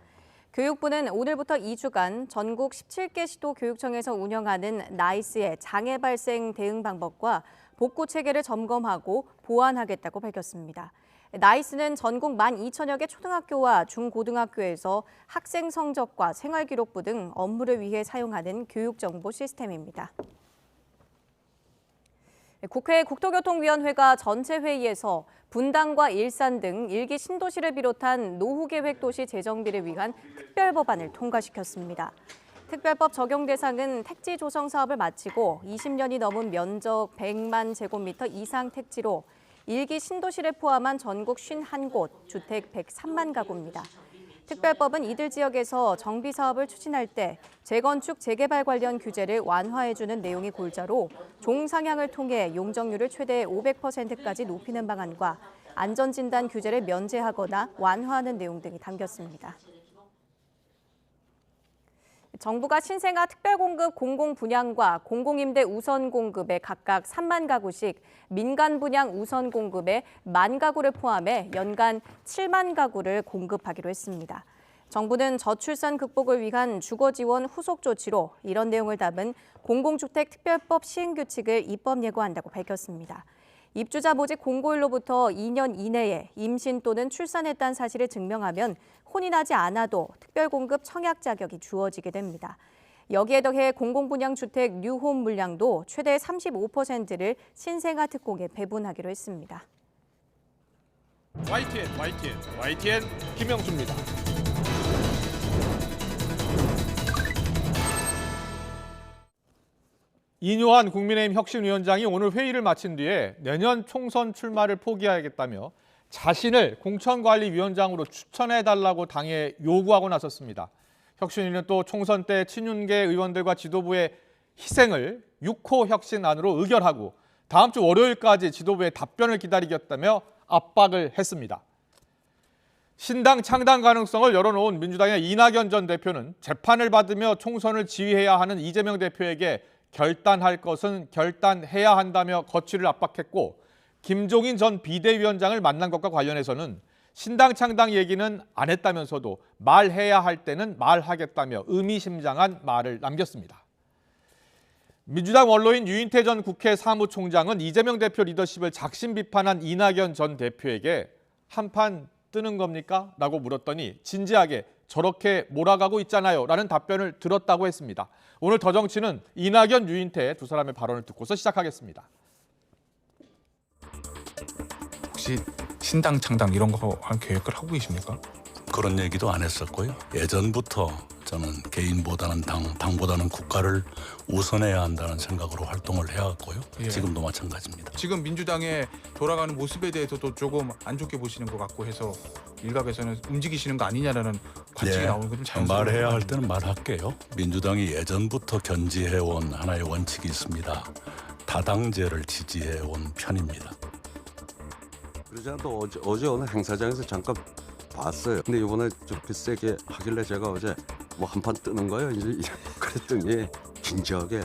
교육부는 오늘부터 2주간 전국 17개 시도 교육청에서 운영하는 나이스의 장애 발생 대응 방법과 복구 체계를 점검하고 보완하겠다고 밝혔습니다. 나이스는 전국 12,000여 개 초등학교와 중고등학교에서 학생 성적과 생활기록부 등 업무를 위해 사용하는 교육정보 시스템입니다. 국회 국토교통위원회가 전체 회의에서 분당과 일산 등 1기 신도시를 비롯한 노후계획 도시 재정비를 위한 특별법안을 통과시켰습니다. 특별법 적용 대상은 택지 조성 사업을 마치고 20년이 넘은 면적 100만 제곱미터 이상 택지로 1기 신도시를 포함한 전국 51곳, 주택 103만 가구입니다. 특별법은 이들 지역에서 정비 사업을 추진할 때 재건축, 재개발 관련 규제를 완화해주는 내용이 골자로 종상향을 통해 용적률을 최대 500%까지 높이는 방안과 안전진단 규제를 면제하거나 완화하는 내용 등이 담겼습니다. 정부가 신생아 특별공급 공공분양과 공공임대 우선공급에 각각 3만 가구씩, 민간분양 우선공급에 1만 가구를 포함해 연간 7만 가구를 공급하기로 했습니다. 정부는 저출산 극복을 위한 주거지원 후속 조치로 이런 내용을 담은 공공주택특별법 시행규칙을 입법 예고한다고 밝혔습니다. 입주자 모집 공고일로부터 2년 이내에 임신 또는 출산했다는 사실을 증명하면 혼인하지 않아도 특별공급 청약 자격이 주어지게 됩니다. 여기에 더해 공공분양주택 뉴홈 물량도 최대 35%를 신생아 특공에 배분하기로 했습니다. YTN 김영수입니다. 이뇨한 국민의힘 혁신위원장이 오늘 회의를 마친 뒤에 내년 총선 출마를 포기하겠다며 자신을 공천관리위원장으로 추천해달라고 당에 요구하고 나섰습니다. 혁신위는 또 총선 때 친윤계 의원들과 지도부의 희생을 6호 혁신안으로 의결하고 다음 주 월요일까지 지도부의 답변을 기다리겠다며 압박을 했습니다. 신당 창당 가능성을 열어놓은 민주당의 이낙연 전 대표는 재판을 받으며 총선을 지휘해야 하는 이재명 대표에게 결단할 것은 결단해야 한다며 거취를 압박했고, 김종인 전 비대위원장을 만난 것과 관련해서는 신당 창당 얘기는 안 했다면서도 말해야 할 때는 말하겠다며 의미심장한 말을 남겼습니다. 민주당 원로인 유인태 전 국회 사무총장은 이재명 대표 리더십을 작심 비판한 이낙연 전 대표에게 한판 뜨는 겁니까? 라고 물었더니 진지하게 저렇게 몰아가고 있잖아요 라는 답변을 들었다고 했습니다. 오늘 더 정치는 이낙연, 유인태 두 사람의 발언을 듣고서 시작하겠습니다. 혹시 신당 창당 이런 거 한 계획을 하고 계십니까? 그런 얘기도 안 했었고요. 예전부터 저는 개인보다는 당보다는 국가를 우선해야 한다는 생각으로 활동을 해왔고요. 예. 지금도 마찬가지입니다. 지금 민주당의 돌아가는 모습에 대해서도 조금 안 좋게 보시는 것 같고 해서 일각에서는 움직이시는 거 아니냐라는 관측이 나오는 건 좀 자연스러워요. 말해야 할 때는 말할게요. 민주당이 예전부터 견지해온 하나의 원칙이 있습니다. 다당제를 지지해온 편입니다. 그러지 않아도 어제 오늘 행사장에서 잠깐 봤어요. 근데 이번에 좀 빗세게 하길래 제가 어제 뭐 한판 뜨는 거예요. 그랬더니 진지하게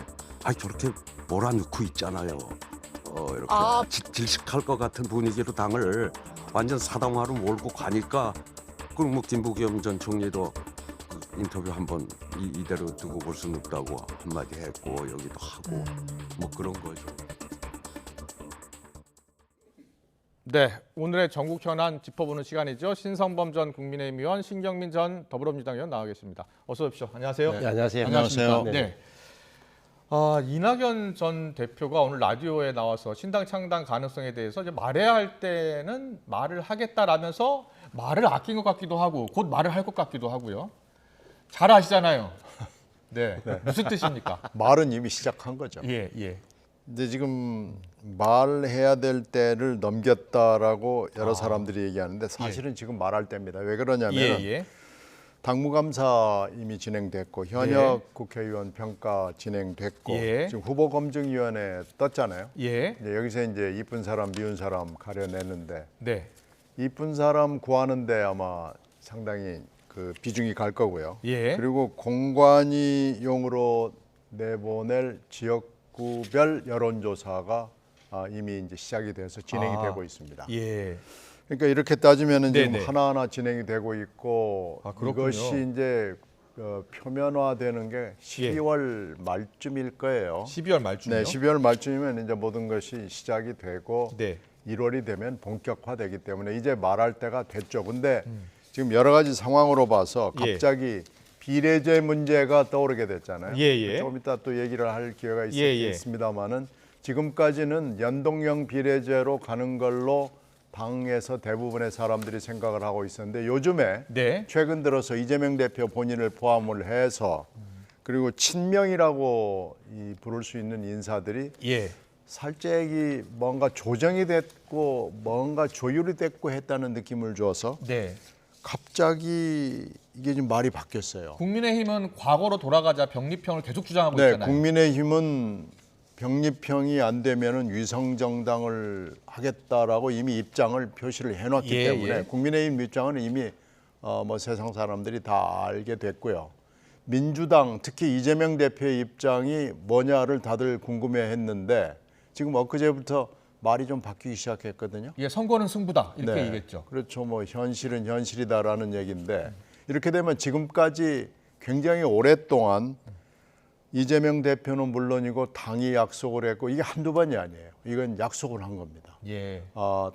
저렇게 몰아넣고 있잖아요. 이렇게 질식할 것 같은 분위기로 당을 완전 사당화로 몰고 가니까 그럼 뭐 김부겸 전 총리도 인터뷰 한번 이대로 두고 볼 수는 없다고 한마디 했고 여기도 하고 뭐 그런 거죠. 네, 오늘의 전국 현안 짚어보는 시간이죠. 신성범 전 국민의힘 의원, 신경민 전 더불어민주당 의원 나와 계십니다. 어서 오십시오. 안녕하세요. 네, 안녕하세요. 안녕하십니까. 네. 네. 이낙연 전 대표가 오늘 라디오에 나와서 신당 창당 가능성에 대해서 이제 말해야 할 때는 말을 하겠다라면서 말을 아낀 것 같기도 하고 곧 말을 할 것 같기도 하고요. 잘 아시잖아요. 네. 무슨 뜻입니까? 말은 이미 시작한 거죠. 예, 예. 근데 지금 말해야 될 때를 넘겼다라고 여러 사람들이 얘기하는데 사실은 지금 말할 때입니다. 왜 그러냐면 당무감사 이미 진행됐고 현역 국회의원 평가 진행됐고 지금 후보검증위원회 떴잖아요. 이제 여기서 이제 이쁜 사람 미운 사람 가려내는데 이쁜 사람 구하는데 아마 상당히 그 비중이 갈 거고요. 그리고 공관위용으로 내보낼 지역구별 여론조사가 이미 이제 시작이 돼서 진행이 되고 있습니다. 그러니까 이렇게 따지면 지금 하나하나 진행이 되고 있고 이것이 이제 표면화되는 게 12월 말쯤일 거예요. 12월 말쯤이요? 네, 12월 말쯤이면 이제 모든 것이 시작이 되고 1월이 되면 본격화되기 때문에 이제 말할 때가 됐죠. 근데 지금 여러 가지 상황으로 봐서 갑자기 비례제 문제가 떠오르게 됐잖아요. 조금 이따 또 얘기를 할 기회가 있습니다만은 지금까지는 연동형 비례제로 가는 걸로 당에서 대부분의 사람들이 생각을 하고 있었는데 요즘에 최근 들어서 이재명 대표 본인을 포함을 해서 그리고 친명이라고 부를 수 있는 인사들이 살짝이 뭔가 조정이 됐고 뭔가 조율이 됐고 했다는 느낌을 줘서 갑자기 이게 좀 말이 바뀌었어요. 국민의힘은 과거로 돌아가자 병립형을 계속 주장하고 있잖아요. 국민의힘은 병립형이 안 되면은 위성정당을 하겠다라고 이미 입장을 표시를 해놨기 때문에 국민의힘 입장은 이미 뭐 세상 사람들이 다 알게 됐고요. 민주당 특히 이재명 대표의 입장이 뭐냐를 다들 궁금해했는데 지금 엊그제부터 말이 좀 바뀌기 시작했거든요. 선거는 승부다 이렇게 얘기했죠. 그렇죠. 뭐 현실은 현실이다라는 얘기인데 이렇게 되면 지금까지 굉장히 오랫동안 이재명 대표는 물론이고 당이 약속을 했고 이게 한두 번이 아니에요. 이건 약속을 한 겁니다.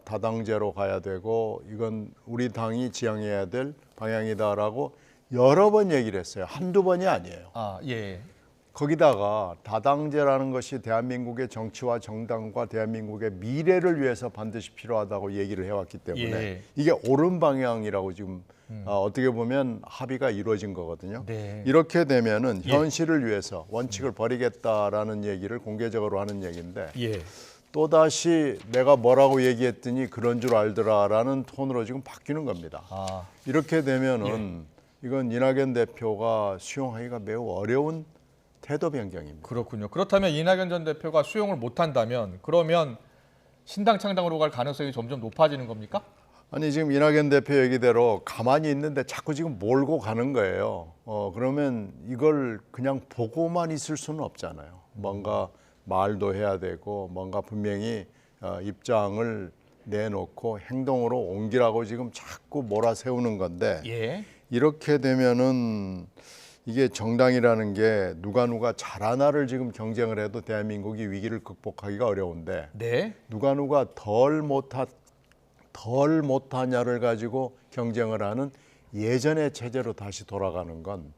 다당제로 가야 되고 이건 우리 당이 지향해야 될 방향이다라고 여러 번 얘기를 했어요. 한두 번이 아니에요. 거기다가 다당제라는 것이 대한민국의 정치와 정당과 대한민국의 미래를 위해서 반드시 필요하다고 얘기를 해왔기 때문에 이게 옳은 방향이라고 지금 어떻게 보면 합의가 이루어진 거거든요. 이렇게 되면은 현실을 위해서 원칙을 버리겠다라는 얘기를 공개적으로 하는 얘기인데 또다시 내가 뭐라고 얘기했더니 그런 줄 알더라라는 톤으로 지금 바뀌는 겁니다. 이렇게 되면은 이건 이낙연 대표가 수용하기가 매우 어려운 태도 변경입니다. 그렇군요. 그렇다면 이낙연 전 대표가 수용을 못한다면 그러면 신당 창당으로 갈 가능성이 점점 높아지는 겁니까? 아니 지금 이낙연 대표 얘기대로 가만히 있는데 자꾸 지금 몰고 가는 거예요. 그러면 이걸 그냥 보고만 있을 수는 없잖아요. 뭔가 말도 해야 되고 뭔가 분명히 입장을 내놓고 행동으로 옮기라고 지금 자꾸 몰아세우는 건데 이렇게 되면은 이게 정당이라는 게 누가 잘하나를 지금 경쟁을 해도 대한민국이 위기를 극복하기가 어려운데 누가 덜 못하냐를 가지고 경쟁을 하는 예전의 체제로 다시 돌아가는 건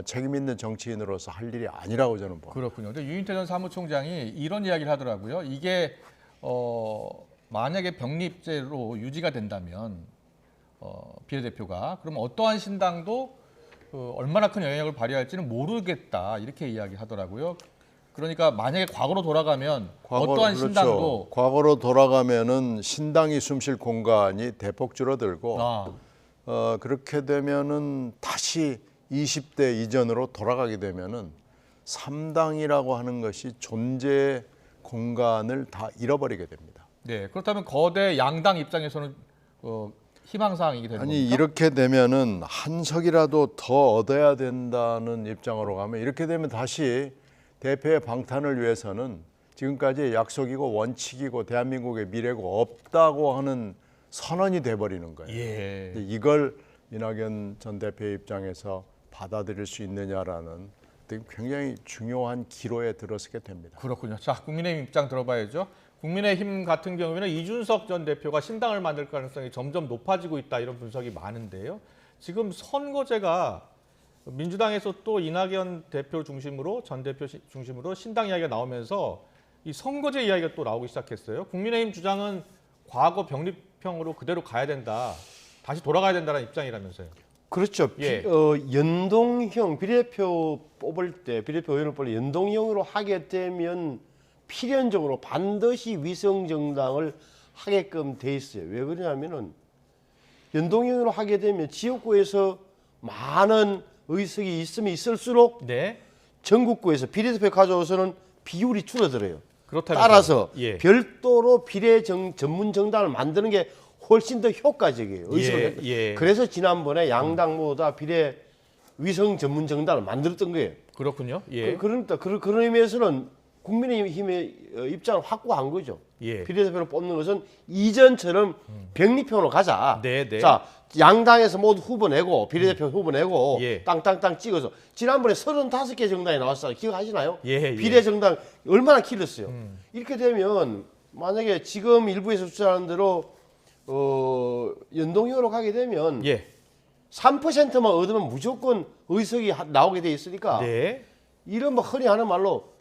책임 있는 정치인으로서 할 일이 아니라고 저는 봅니다. 그렇군요. 근데 유인태 전 사무총장이 이런 이야기를 하더라고요. 이게 만약에 병립제로 유지가 된다면 비례대표가 그럼 어떠한 신당도 얼마나 큰 영향을 발휘할지는 모르겠다 이렇게 이야기하더라고요. 그러니까 만약에 과거로 돌아가면 어떠한 신당도 과거로 돌아가면은 신당이 숨쉴 공간이 대폭 줄어들고 그렇게 되면은 다시 20대 이전으로 돌아가게 되면은 3당이라고 하는 것이 존재의 공간을 다 잃어버리게 됩니다. 그렇다면 거대 양당 입장에서는 희망사항이게 되는 겁니까? 아니 이렇게 되면은 한 석이라도 더 얻어야 된다는 입장으로 가면 이렇게 되면 다시 대표의 방탄을 위해서는 지금까지 약속이고 원칙이고 대한민국의 미래고 없다고 하는 선언이 돼버리는 거예요. 예. 이걸 이낙연 전 대표의 입장에서 받아들일 수 있느냐라는 굉장히 중요한 기로에 들어서게 됩니다. 그렇군요. 자, 국민의힘 입장 들어봐야죠. 국민의힘 같은 경우에는 이준석 전 대표가 신당을 만들 가능성이 점점 높아지고 있다 이런 분석이 많은데요. 지금 선거제가 민주당에서 또 이낙연 대표 중심으로 전 대표 중심으로 신당 이야기가 나오면서 이 선거제 이야기가 또 나오기 시작했어요. 국민의힘 주장은 과거 병립형으로 그대로 가야 된다. 다시 돌아가야 된다는 입장이라면서요. 그렇죠. 예. 연동형 비례표 뽑을 때 비례표 의원을 뽑을 때 연동형으로 하게 되면 필연적으로 반드시 위성정당을 하게끔 돼 있어요. 왜 그러냐면은 연동형으로 하게 되면 지역구에서 많은 의석이 있으면 있을수록 네. 전국구에서 비례대표 가져와서는 비율이 줄어들어요. 그렇다면서요. 따라서 예. 별도로 비례 전문 정당을 만드는 게 훨씬 더 효과적이에요. 의석을. 예. 그래서 지난번에 양당 모두 다 비례 위성 전문 정당을 만들었던 거예요. 그렇군요. 예. 그러니까 그런 의미에서는 국민의힘의 입장을 확고한 거죠. 예. 비례대표를 뽑는 것은 이전처럼 병립형으로 가자. 네. 자, 양당에서 모두 후보 내고 비례대표 후보 내고 예. 땅땅땅 찍어서 지난번에 35개 정당이 나왔어요. 기억하시나요? 예. 비례 정당 얼마나 길었어요. 이렇게 되면 만약에 지금 일부에서 주장하는 대로 연동형으로 가게 되면 예. 3%만 얻으면 무조건 의석이 나오게 돼 있으니까 네. 이런 뭐 흔히 하는 말로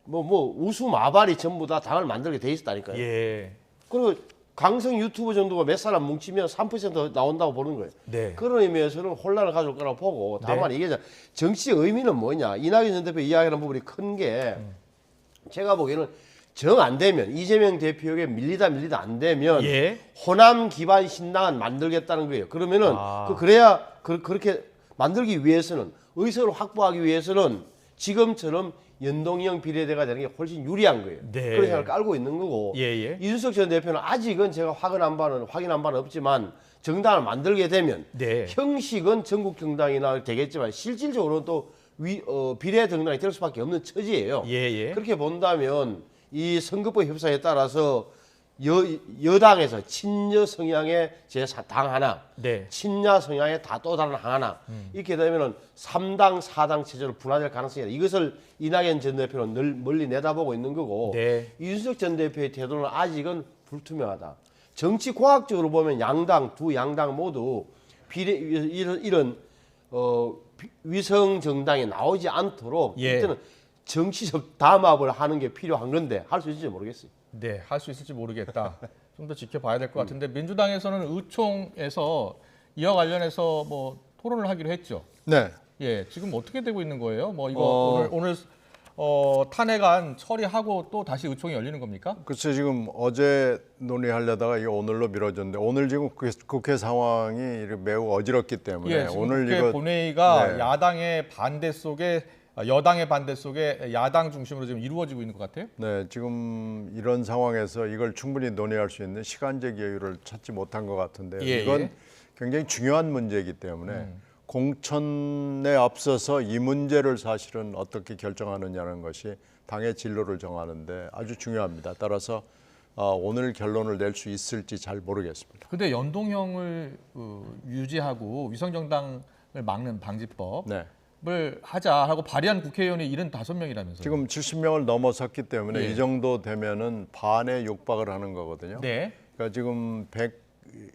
뭐 우수 마발이 전부 다 당을 만들게 돼 있다니까요. 예. 그리고 강성 유튜버 정도가 몇 사람 뭉치면 3% 나온다고 보는 거예요. 네. 그런 의미에서는 혼란을 가져올 거라고 보고 다만 이게 정치 의미는 뭐냐. 이낙연 전 대표 이야기하는 부분이 큰 게 제가 보기에는 정 안 되면 이재명 대표에게 밀리다 안 되면 예. 호남 기반 신당은 만들겠다는 거예요. 그러면은 그래야 그렇게 만들기 위해서는 의석을 확보하기 위해서는 지금처럼 연동형 비례대가 되는 게 훨씬 유리한 거예요. 네. 그런 생각을 깔고 있는 거고 예. 이준석 전 대표는 아직은 제가 확인한 바는 없지만 정당을 만들게 되면 네. 형식은 전국 정당이나 되겠지만 실질적으로는 또 비례 정당이 될 수밖에 없는 처지예요. 예. 그렇게 본다면 이 선거법 협상에 따라서 여당에서 친여 성향의 당 하나, 네. 친야 성향의 또 다른 당 하나 이렇게 되면은 3당, 4당 체제로 분화될 가능성이 있다. 이것을 이낙연 전 대표는 늘 멀리 내다보고 있는 거고 네. 이준석 전 대표의 태도는 아직은 불투명하다. 정치 과학적으로 보면 두 양당 모두 이런 위성 정당이 나오지 않도록 예. 이때는 정치적 담합을 하는 게 필요한 건데 할 수 있을지 모르겠어요. 네, 할 수 있을지 모르겠다. 좀 더 지켜봐야 될 것 같은데 민주당에서는 의총에서 이와 관련해서 뭐 토론을 하기로 했죠. 네. 예, 지금 어떻게 되고 있는 거예요? 뭐 이거 오늘 탄핵안 처리하고 또 다시 의총이 열리는 겁니까? 글쎄 지금 어제 논의하려다가 이게 오늘로 미뤄졌는데 오늘 지금 국회 상황이 매우 어지럽기 때문에 예, 지금 오늘 국회 이거 본회의가 네. 야당의 반대 속에 여당의 반대 속에 야당 중심으로 지금 이루어지고 있는 것 같아요. 네, 지금 이런 상황에서 이걸 충분히 논의할 수 있는 시간적 여유를 찾지 못한 것 같은데 이건 굉장히 중요한 문제이기 때문에 공천에 앞서서 이 문제를 사실은 어떻게 결정하느냐는 것이 당의 진로를 정하는데 아주 중요합니다. 따라서 오늘 결론을 낼 수 있을지 잘 모르겠습니다. 근데 연동형을 유지하고 위성정당을 막는 방지법 을 하자 하고 발의한 국회의원이 75명이라면서요. 지금 70명을 넘어섰기 때문에 예. 이 정도 되면은 반에 육박을 하는 거거든요. 네. 그러니까 지금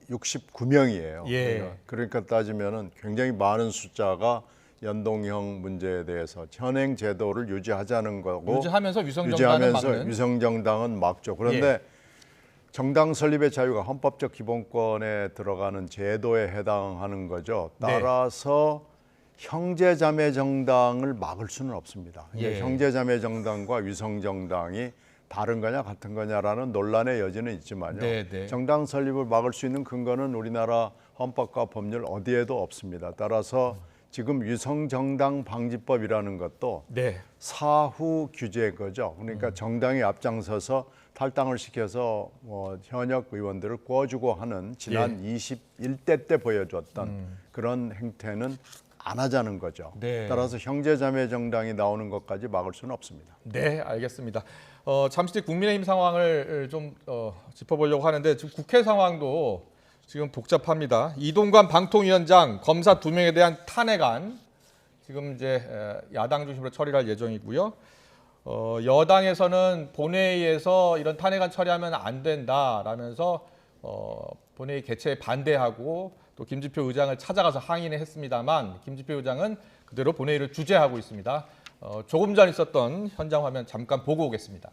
169명이에요. 예. 그러니까 따지면은 굉장히 많은 숫자가 연동형 문제에 대해서 현행 제도를 유지하자는 거고 유지하면서 위성정당은 막는. 위성정당은 막죠. 그런데 정당 설립의 자유가 헌법적 기본권에 들어가는 제도에 해당하는 거죠. 따라서 형제자매 정당을 막을 수는 없습니다. 형제자매 정당과 위성정당이 다른 거냐 같은 거냐라는 논란의 여지는 있지만요. 정당 설립을 막을 수 있는 근거는 우리나라 헌법과 법률 어디에도 없습니다. 따라서 지금 위성정당 방지법이라는 것도 사후 규제거죠. 그러니까 정당이 앞장서서 탈당을 시켜서 현역 의원들을 구워주고 하는 지난 21대 때 보여줬던 그런 행태는 안 하자는 거죠. 네. 따라서 형제자매 정당이 나오는 것까지 막을 수는 없습니다. 네, 알겠습니다. 잠시 뒤 국민의힘 상황을 좀 짚어보려고 하는데 지금 국회 상황도 지금 복잡합니다. 이동관 방통위원장 검사 2명에 대한 탄핵안 지금 이제 야당 중심으로 처리를 할 예정이고요. 여당에서는 본회의에서 이런 탄핵안 처리하면 안 된다라면서 본회의 개최에 반대하고 또 김지표 의장을 찾아가서 항의는 했습니다만 김지표 의장은 그대로 본회의를 주재하고 있습니다. 조금 전 있었던 현장 화면 잠깐 보고 오겠습니다.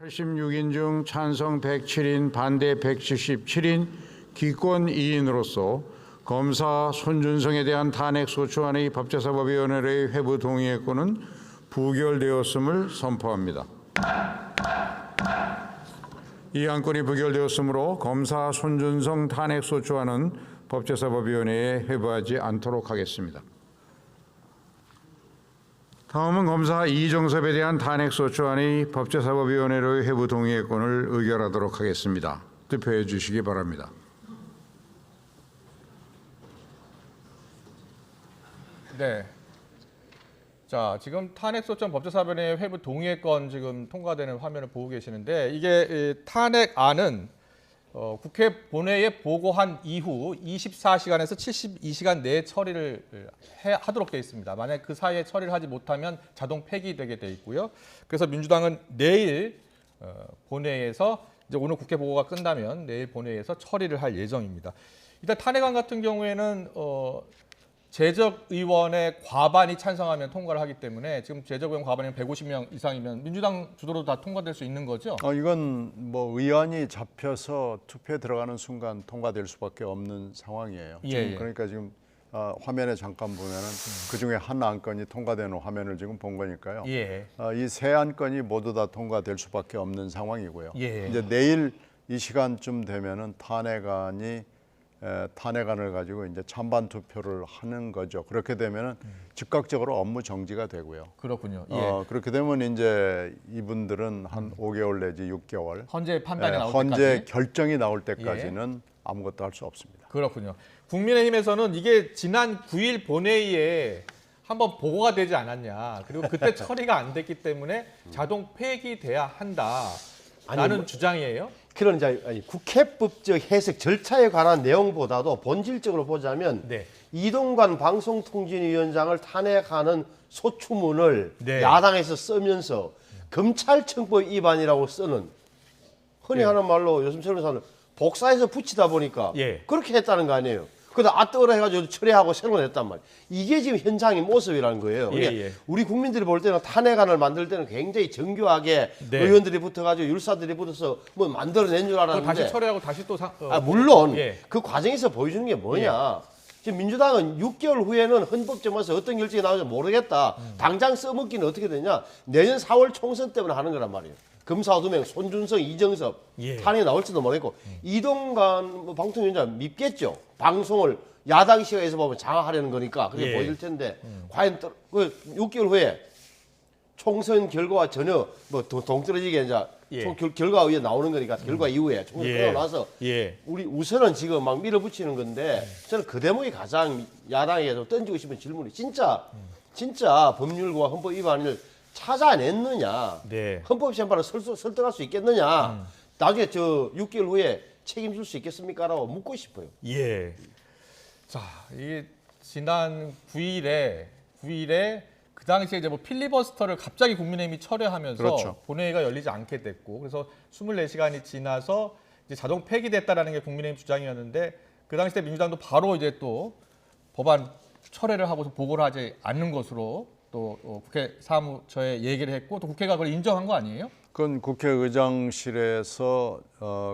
86인 중 찬성 107인, 반대 177인 기권 2인으로서 검사 손준성에 대한 탄핵 소추안의 법제사법위원회의 회부 동의권은 부결되었음을 선포합니다. 이 안건이 부결되었으므로 검사 손준성 탄핵 소추안은 법제사법위원회에 회부하지 않도록 하겠습니다. 다음은 검사 이정섭에 대한 탄핵 소추안의 법제사법위원회로의 회부 동의권을 의결하도록 하겠습니다. 투표해 주시기 바랍니다. 네. 자, 지금 탄핵 소추안 법제사법위원회 회부 동의권 지금 통과되는 화면을 보고 계시는데 이게 탄핵안은 국회 본회의에 보고한 이후 24시간에서 72시간 내에 처리를 하도록 되어 있습니다. 만약 그 사이에 처리를 하지 못하면 자동 폐기되게 되어 있고요. 그래서 민주당은 내일 본회의에서 이제 오늘 국회 보고가 끝나면 내일 본회의에서 처리를 할 예정입니다. 일단 탄핵안 같은 경우에는 재적 의원의 과반이 찬성하면 통과를 하기 때문에 지금 재적 의원 과반이면 150명 이상이면 민주당 주도로 다 통과될 수 있는 거죠? 이건 뭐 의안이 잡혀서 투표에 들어가는 순간 통과될 수밖에 없는 상황이에요. 예. 그러니까 지금 화면에 잠깐 보면은 그 중에 한 안건이 통과되는 화면을 지금 본 거니까요. 예. 이 세 안건이 모두 다 통과될 수밖에 없는 상황이고요. 예. 이제 내일 이 시간쯤 되면은 탄핵안을 가지고 이제 찬반 투표를 하는 거죠. 그렇게 되면은 즉각적으로 업무 정지가 되고요. 그렇군요. 예. 그렇게 되면 이제 이분들은 한 5개월 내지 6개월 헌재 판단이 나올 헌재 때까지 결정이 나올 때까지는 아무것도 할 수 없습니다. 그렇군요. 국민의힘에서는 이게 지난 9일 본회의에 한번 보고가 되지 않았냐. 그리고 그때 처리가 안 됐기 때문에 자동 폐기돼야 한다라는 주장이에요. 그런 이제 국회법적 해석 절차에 관한 내용보다도 본질적으로 보자면 네. 이동관 방송통신위원장을 탄핵하는 소추문을 네. 야당에서 쓰면서 검찰청법 위반이라고 쓰는 흔히 예. 하는 말로 요즘 새로운 복사해서 붙이다 보니까 예. 그렇게 했다는 거 아니에요. 그러다 뜨거라 해가지고 처리하고 새로 냈단 말이에요. 이게 지금 현장의 모습이라는 거예요. 예. 우리 국민들이 볼 때는 탄핵안을 만들 때는 굉장히 정교하게 네. 의원들이 붙어가지고 율사들이 붙어서 뭐 만들어낸 줄 알았는데 다시 처리하고 다시 또 물론 예. 그 과정에서 보여주는 게 뭐냐. 지금 민주당은 6개월 후에는 헌법점에서 어떤 결정이 나올지 모르겠다. 당장 써먹기는 어떻게 되냐. 내년 4월 총선 때문에 하는 거란 말이에요. 검사 2명, 손준성, 이정섭 예. 탄핵이 나올지도 모르겠고 이동관 방통위원장 밉겠죠. 방송을 야당 시각에서 보면 장악하려는 거니까 그게 예. 보일 텐데 과연 그 6개월 후에 총선 결과와 전혀 뭐 동떨어지게 이제 예. 결과 위에 나오는 거니까 결과 이후에 총선 끝나고 나서 우리 우선은 지금 막 밀어붙이는 건데 저는 그 대목이 가장 야당에서 던지고 싶은 질문이 진짜 법률과 헌법 위반을 찾아냈느냐, 네. 헌법 심판을 설득할 수 있겠느냐, 나중에 저 6개월 후에 책임질 수 있겠습니까라고 묻고 싶어요. 예. 자, 이 지난 9일에 그 당시에 이제 뭐 필리버스터를 갑자기 국민의힘이 철회하면서 그렇죠. 본회의가 열리지 않게 됐고 그래서 24시간이 지나서 이제 자동 폐기됐다라는 게 국민의힘 주장이었는데 그 당시 때 민주당도 바로 이제 또 법안 철회를 하고서 보고를 하지 않는 것으로 또 국회 사무처에 얘기를 했고 또 국회가 그걸 인정한 거 아니에요? 그건 국회의장실에서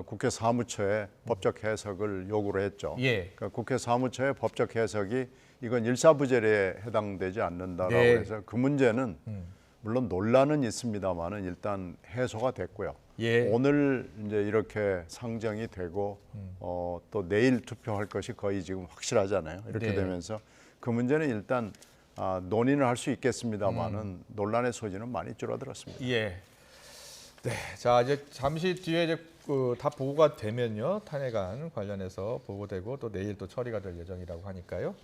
국회 사무처에 법적 해석을 요구를 했죠. 예. 그러니까 국회 사무처의 법적 해석이 이건 일사부재리에 해당되지 않는다라고 네. 해서 그 문제는 물론 논란은 있습니다만은 일단 해소가 됐고요. 예. 오늘 이제 이렇게 상정이 되고 또 내일 투표할 것이 거의 지금 확실하잖아요. 이렇게 네. 되면서 그 문제는 일단 논의는 할 수 있겠습니다만은 논란의 소지는 많이 줄어들었습니다. 예. 네. 자, 이제 잠시 뒤에 이제 다 보고가 되면요, 탄핵안 관련해서 보고되고 또 내일 또 처리가 될 예정이라고 하니까요.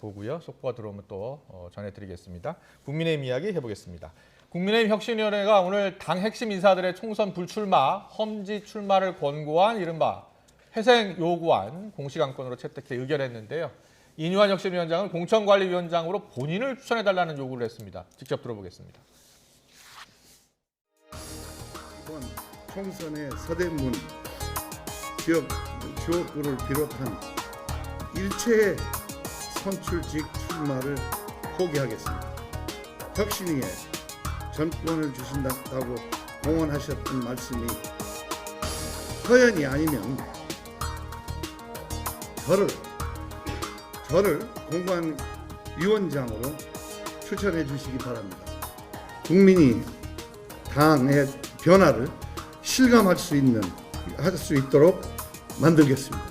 보고요. 속보가 들어오면 또 전해드리겠습니다. 국민의힘 이야기 해보겠습니다. 국민의힘 혁신위원회가 오늘 당 핵심 인사들의 총선 불출마, 험지 출마를 권고한 이른바 회생 요구안 공식 안건으로 채택해 의결했는데요. 이뉴한 혁신위원장은 공천관리위원장으로 본인을 추천해달라는 요구를 했습니다. 직접 들어보겠습니다. 이번 총선의 서대문 지역구를 비롯한 일체의 선출직 출마를 포기하겠습니다. 혁신위에 전권을 주신다고 공언하셨던 말씀이 허연이 아니면 저를 공관위원장으로 추천해 주시기 바랍니다. 국민이 당의 변화를 실감할 수 있도록 만들겠습니다.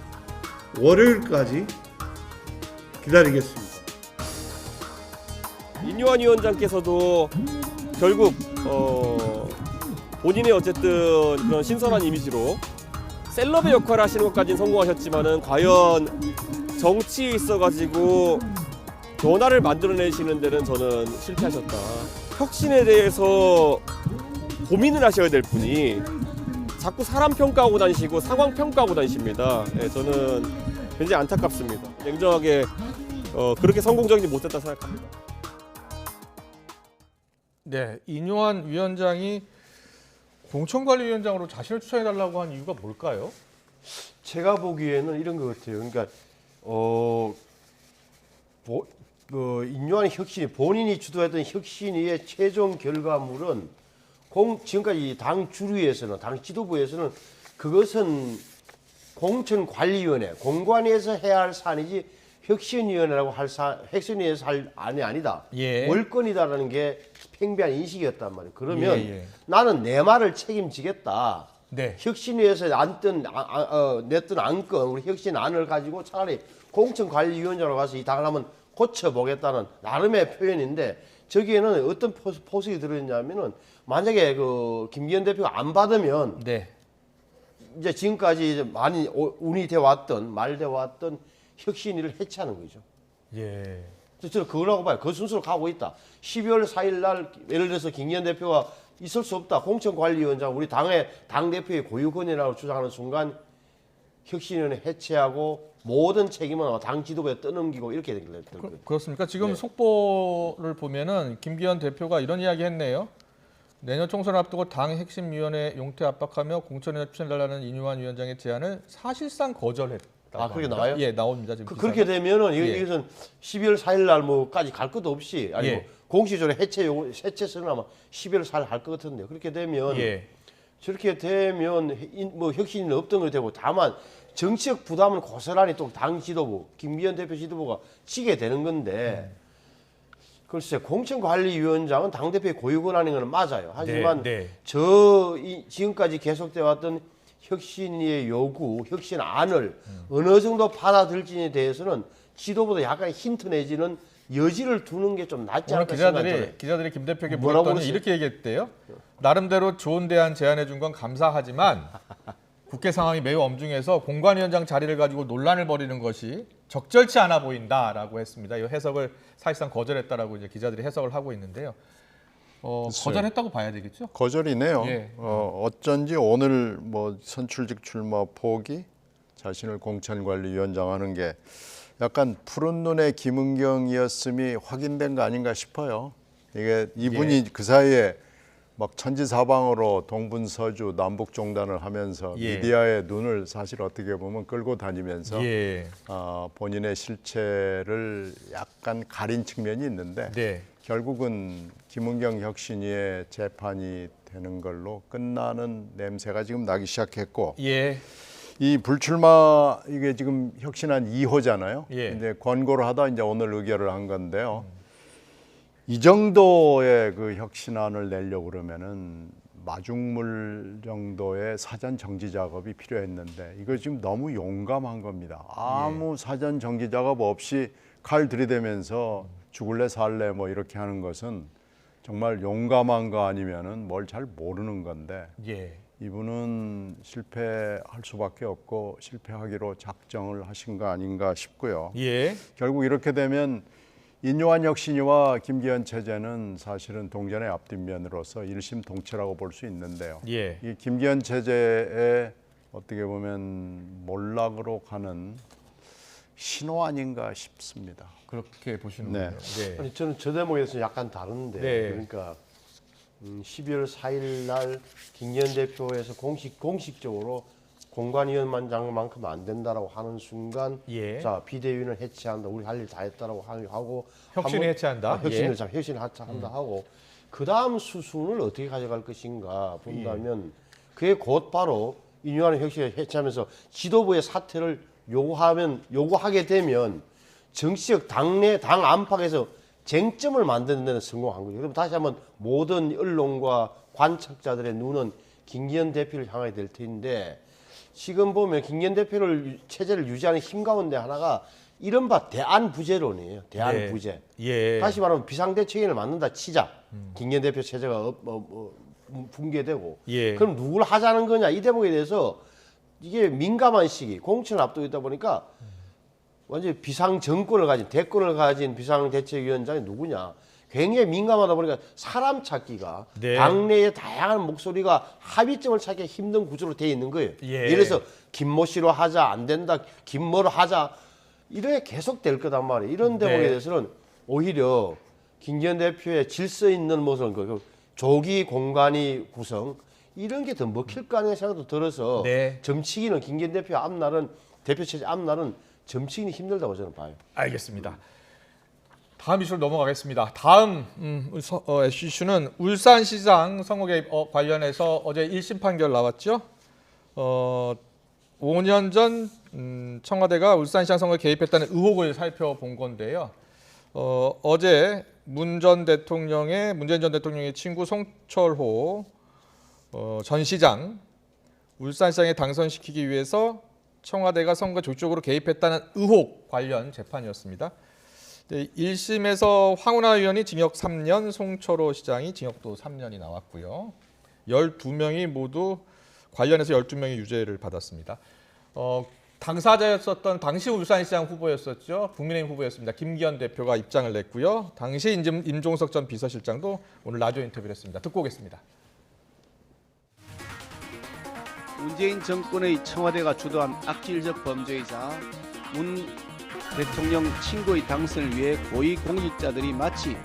월요일까지 기다리겠습니다. 이뉴한 위원장께서도 결국 본인의 어쨌든 그런 신선한 이미지로 셀럽의 역할을 하시는 것까지는 성공하셨지만은 과연 정치에 있어가지고 변화를 만들어내시는 데는 저는 실패하셨다. 혁신에 대해서 고민을 하셔야 될 분이 자꾸 사람 평가하고 다니시고 상황 평가하고 다니십니다. 네, 저는 굉장히 안타깝습니다. 냉정하게 그렇게 성공적이지 못했다 생각합니다. 네, 이뉴한 위원장이 공천관리위원장으로 자신을 추천해달라고 한 이유가 뭘까요? 제가 보기에는 이런 것 같아요. 그러니까 이뉴한 혁신이 본인이 주도했던 혁신위의 최종 결과물은 지금까지 당 주류에서는 당 지도부에서는 그것은 공천관리위원회 공관위에서 해야 할 사안이지 혁신위원회라고 혁신위에서 할 안이 아니다. 예. 월권이다라는 게 팽배한 인식이었단 말이에요. 그러면 나는 내 말을 책임지겠다. 네. 혁신위에서 냈던 안건 우리 혁신안을 가지고 차라리 공천관리위원장으로 가서 이 당을 한번 고쳐보겠다는 나름의 표현인데 저기에는 어떤 포석이 들어있냐면은 만약에 김기현 대표가 안 받으면 이제 지금까지 이제 많이 운이 돼 왔던 말돼 왔던 혁신위를 해체하는 거죠. 예. 저는 그거라고 봐요. 그 순서로 가고 있다. 12월 4일 날 예를 들어서 김기현 대표가 있을 수 없다. 공천관리위원장 우리 당대표의 고유권이라고 주장하는 순간 혁신위원회 해체하고 모든 책임은 당 지도부에 떠넘기고 이렇게 될 거예요. 그렇습니까? 지금 속보를 보면은 김기현 대표가 이런 이야기 했네요. 내년 총선을 앞두고 당 핵심위원회 용퇴 압박하며 공천에 추천해달라는 이뉴한 위원장의 제안을 사실상 거절했다. 그렇게 나와요? 예, 나옵니다. 지금 그렇게 되면은 이것은 12월 4일 날 뭐까지 갈 것도 없이 공식적으로 해체서는 아마 12월 4일 할 것 같은데 그렇게 되면 저렇게 되면 뭐 혁신이 없던 거 되고 다만 정치적 부담은 고스란히 또 당 지도부 김기현 대표 지도부가 지게 되는 건데 글쎄 공천관리위원장은 당대표의 고유권이라는 건 맞아요. 하지만 지금까지 계속돼 왔던 혁신의 요구, 혁신안을 어느 정도 받아들지에 대해서는 지도부도 약간 힌트 내지는 여지를 두는 게 좀 낫지 않을까 생각해요. 기자들이 김 대표에게 물었더니 이렇게 얘기했대요. 나름대로 좋은 대안 제안해 준 건 감사하지만 국회 상황이 매우 엄중해서 공관위원장 자리를 가지고 논란을 벌이는 것이 적절치 않아 보인다라고 했습니다. 이 해석을 사실상 거절했다라고 이제 기자들이 해석을 하고 있는데요. 거절했다고 봐야 되겠죠? 거절이네요. 어쩐지 오늘 뭐 선출직 출마 포기, 자신을 공천관리위원장 하는 게 약간 푸른 눈의 김은경이었음이 확인된 거 아닌가 싶어요. 이게 이분이 그 사이에 막 천지사방으로 동분서주 남북종단을 하면서 미디어의 눈을 사실 어떻게 보면 끌고 다니면서 본인의 실체를 약간 가린 측면이 있는데 결국은 김은경 혁신위의 재판이 되는 걸로 끝나는 냄새가 지금 나기 시작했고 이 불출마 이게 지금 혁신안 2호잖아요. 근데 권고를 하다 이제 오늘 의결을 한 건데요. 이 정도의 그 혁신안을 내려고 그러면은 마중물 정도의 사전 정지 작업이 필요했는데 이거 지금 너무 용감한 겁니다. 아무 사전 정지 작업 없이 칼 들이대면서 죽을래 살래 뭐 이렇게 하는 것은 정말 용감한 거 아니면은 뭘 잘 모르는 건데 이분은 실패할 수밖에 없고 실패하기로 작정을 하신 거 아닌가 싶고요. 예. 결국 이렇게 되면 인요한 혁신위와 김기현 체제는 사실은 동전의 앞뒷면으로서 일심동체라고 볼 수 있는데요. 예. 이 김기현 체제의 어떻게 보면 몰락으로 가는 신호 아닌가 싶습니다. 그렇게 보시는군요. 네. 아니, 저는 저 대목에 대해서 약간 다른데 그러니까 12월 4일 날 김기현 대표에서 공식적으로 공관위원장만큼 안 된다라고 하는 순간 자 비대위원을 해체한다. 우리 할 일 다 했다라고 하고 혁신을 해체한다. 혁신을 해체한다 하고 그 다음 수순을 어떻게 가져갈 것인가 본다면 그게 곧바로 인요한 혁신을 해체하면서 지도부의 사퇴를 요구하게 되면 정치적 당내 당 안팎에서 쟁점을 만드는 데는 성공한 거죠. 그럼 다시 한번 모든 언론과 관측자들의 눈은 김기현 대표를 향하게 될 텐데 지금 보면 김기현 대표를 체제를 유지하는 힘 가운데 하나가 이른바 대안부재론이에요. 대안부재. 예. 다시 말하면 비상대책위를 만든다 치자. 김기현 대표 체제가 붕괴되고 그럼 누굴 하자는 거냐 이 대목에 대해서 이게 민감한 시기 공천을 앞두고 있다 보니까 완전히 비상정권을 가진 대권을 가진 비상대책위원장이 누구냐 굉장히 민감하다 보니까 사람 찾기가 당내의 다양한 목소리가 합의점을 찾기 힘든 구조로 되어 있는 거예요. 예를 들어서 김모 씨로 하자 안 된다 김모로 하자 이래 계속 될 거단 말이에요. 이런 대목에 대해서는 오히려 김기현 대표의 질서 있는 모습 조기 공간이 구성 이런 게 더 먹힐 거 아니냐 생각도 들어서 점치기는 김기현 대표 앞날은 대표 체제 앞날은 점치기는 힘들다고 저는 봐요. 알겠습니다. 다음 이슈로 넘어가겠습니다. 다음 이슈는 울산시장 선거 개입 관련해서 어제 1심 판결 나왔죠. 5년 전 청와대가 울산시장 선거에 개입했다는 의혹을 살펴본 건데요. 어제 문재인 전 대통령의 친구 송철호 전 시장 울산시장에 당선시키기 위해서 청와대가 선거 적극적으로 개입했다는 의혹 관련 재판이었습니다. 1심에서 황운하 의원이 징역 3년, 송철호 시장이 징역도 3년이 나왔고요. 12명이 모두 관련해서 12명이 유죄를 받았습니다. 당사자였었던 당시 울산시장 후보였었죠. 국민의힘 후보였습니다. 김기현 대표가 입장을 냈고요. 당시 임종석 전 비서실장도 오늘 라디오 인터뷰를 했습니다. 듣고 오겠습니다. 문재인 정권의 청와대가 주도한 악질적 범죄이자 문 대통령 친구의 당선을 위해 고위공직자들이 마치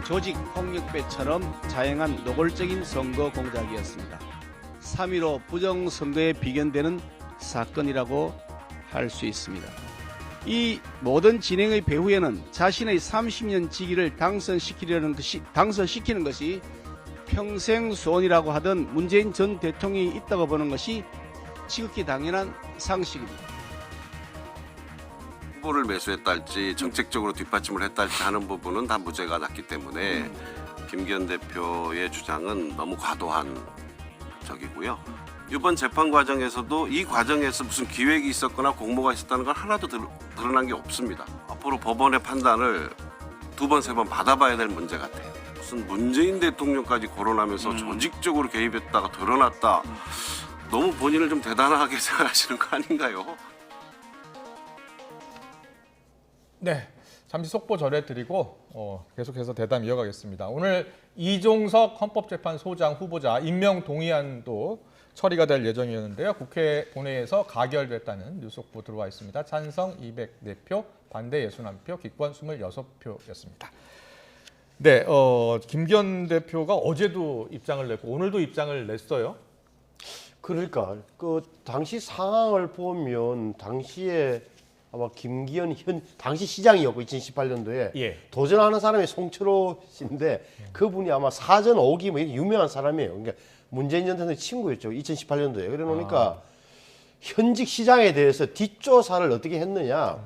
조직 폭력배처럼 자행한 노골적인 선거 공작이었습니다. 3.15 부정선거에 비견되는 사건이라고 할 수 있습니다. 이 모든 진행의 배후에는 자신의 30년 직위를 당선시키는 것이 평생 소원이라고 하던 문재인 전 대통령이 있다고 보는 것이 지극히 당연한 상식입니다. 후보를 매수했다 할지 정책적으로 뒷받침을 했다 할지 하는 부분은 다 무죄가 났기 때문에 김기현 대표의 주장은 너무 과도한 적이고요. 이번 재판 과정에서도 이 과정에서 무슨 기획이 있었거나 공모가 있었다는 건 하나도 드러난 게 없습니다. 앞으로 법원의 판단을 2번, 3번 받아봐야 될 문제 같아요. 무슨 문재인 대통령까지 거론하면서 조직적으로 개입했다가 드러났다. 너무 본인을 좀 대단하게 생각하시는 거 아닌가요? 네, 잠시 속보 전해드리고 계속해서 대담 이어가겠습니다. 오늘 이종석 헌법재판소장 후보자 임명 동의안도 처리가 될 예정이었는데요. 국회 본회의에서 가결됐다는 뉴스 속보 들어와 있습니다. 찬성 204표, 반대 61표, 기권 26표였습니다. 네, 김기현 대표가 어제도 입장을 냈고 오늘도 입장을 냈어요. 그러니까 그 당시 상황을 보면 당시에 아마 김기현 당시 시장이었고 2018년도에 도전하는 사람이 송철호 씨인데 그분이 아마 사전 5기 뭐 유명한 사람이에요. 그러니까 문재인 전 대통령 친구였죠. 2018년도에. 그래 놓으니까 현직 시장에 대해서 뒷조사를 어떻게 했느냐.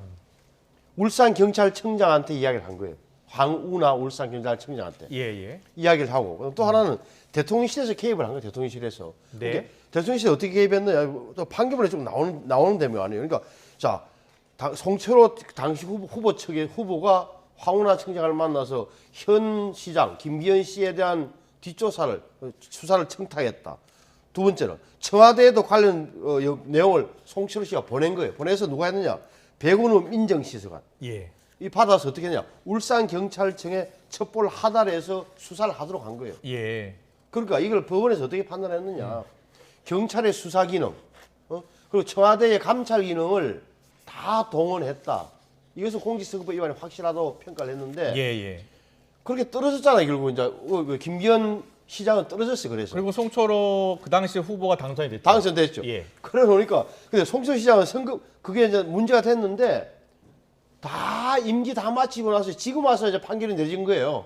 울산경찰청장한테 이야기를 한 거예요. 황운하 울산경찰청장한테 이야기를 하고 또 하나는 대통령실에서 개입을 한 거예요. 대통령실에서. 그러니까 대통령실에 어떻게 개입했느냐. 또 판결문에 좀 나오는 대목 아니에요. 그러니까 자 송철호 당시 후보 측의 후보가 황운하 청장을 만나서 현 시장 김기현 씨에 대한 뒷조사를 수사를 청탁했다. 두 번째는 청와대에도 관련 내용을 송철호 씨가 보낸 거예요. 보내서 누가 했느냐? 백운우 민정시설관. 예. 이 받아서 어떻게 했냐? 울산경찰청에 첩보를 하달해서 수사를 하도록 한 거예요. 예. 그러니까 이걸 법원에서 어떻게 판단했느냐? 경찰의 수사 기능, 그리고 청와대의 감찰 기능을 다 동원했다. 이것은 공직선거법 위반이 확실하다고 평가를 했는데 예. 그렇게 떨어졌잖아요. 결국 이제 김기현 시장은 떨어졌어요. 그래서 그리고 송철호 그 당시 후보가 당선이 됐죠. 당선됐죠. 예. 그래 놓으니까 근데 송철호 시장은 선거 그게 이제 문제가 됐는데 다 임기 다 마치고 나서 지금 와서 이제 판결이 내진 거예요.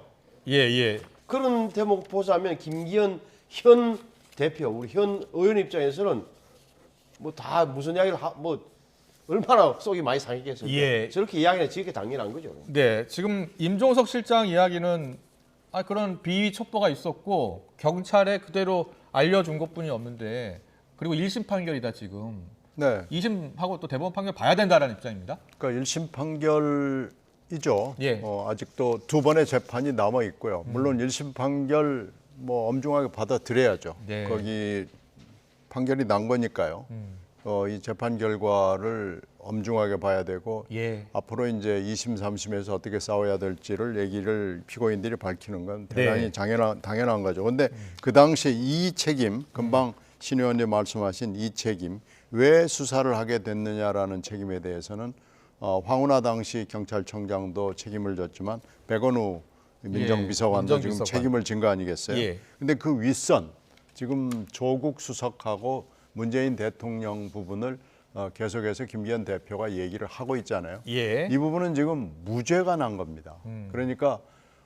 예. 그런 대목 보자면 김기현 현 대표, 우리 현 의원 입장에서는 뭐 다 무슨 이야기를 뭐 얼마나 속이 많이 상했겠어요. 예. 저렇게 이야기는 지게 당연한 거죠. 네, 지금 임종석 실장 이야기는 그런 비위 첩보가 있었고 경찰에 그대로 알려준 것뿐이 없는데 그리고 1심 판결이다 지금. 네. 2심하고 또 대법원 판결 봐야 된다라는 입장입니다. 그러니까 1심 판결이죠. 예. 아직도 두 번의 재판이 남아 있고요. 물론 1심 판결 뭐 엄중하게 받아들여야죠. 네. 거기 판결이 난 거니까요. 이 재판 결과를 엄중하게 봐야 되고 예. 앞으로 이제 2심, 3심에서 어떻게 싸워야 될지를 얘기를 피고인들이 밝히는 건 대단히 당연한 거죠. 그런데 그 당시에 이 책임, 금방 신 의원님 말씀하신 이 책임, 왜 수사를 하게 됐느냐라는 책임에 대해서는 황운하 당시 경찰청장도 책임을 졌지만 백원우 민정비서관도 지금 책임을 진 거 아니겠어요? 근데 그 윗선, 지금 조국 수석하고 문재인 대통령 부분을 계속해서 김기현 대표가 얘기를 하고 있잖아요. 이 부분은 지금 무죄가 난 겁니다. 그러니까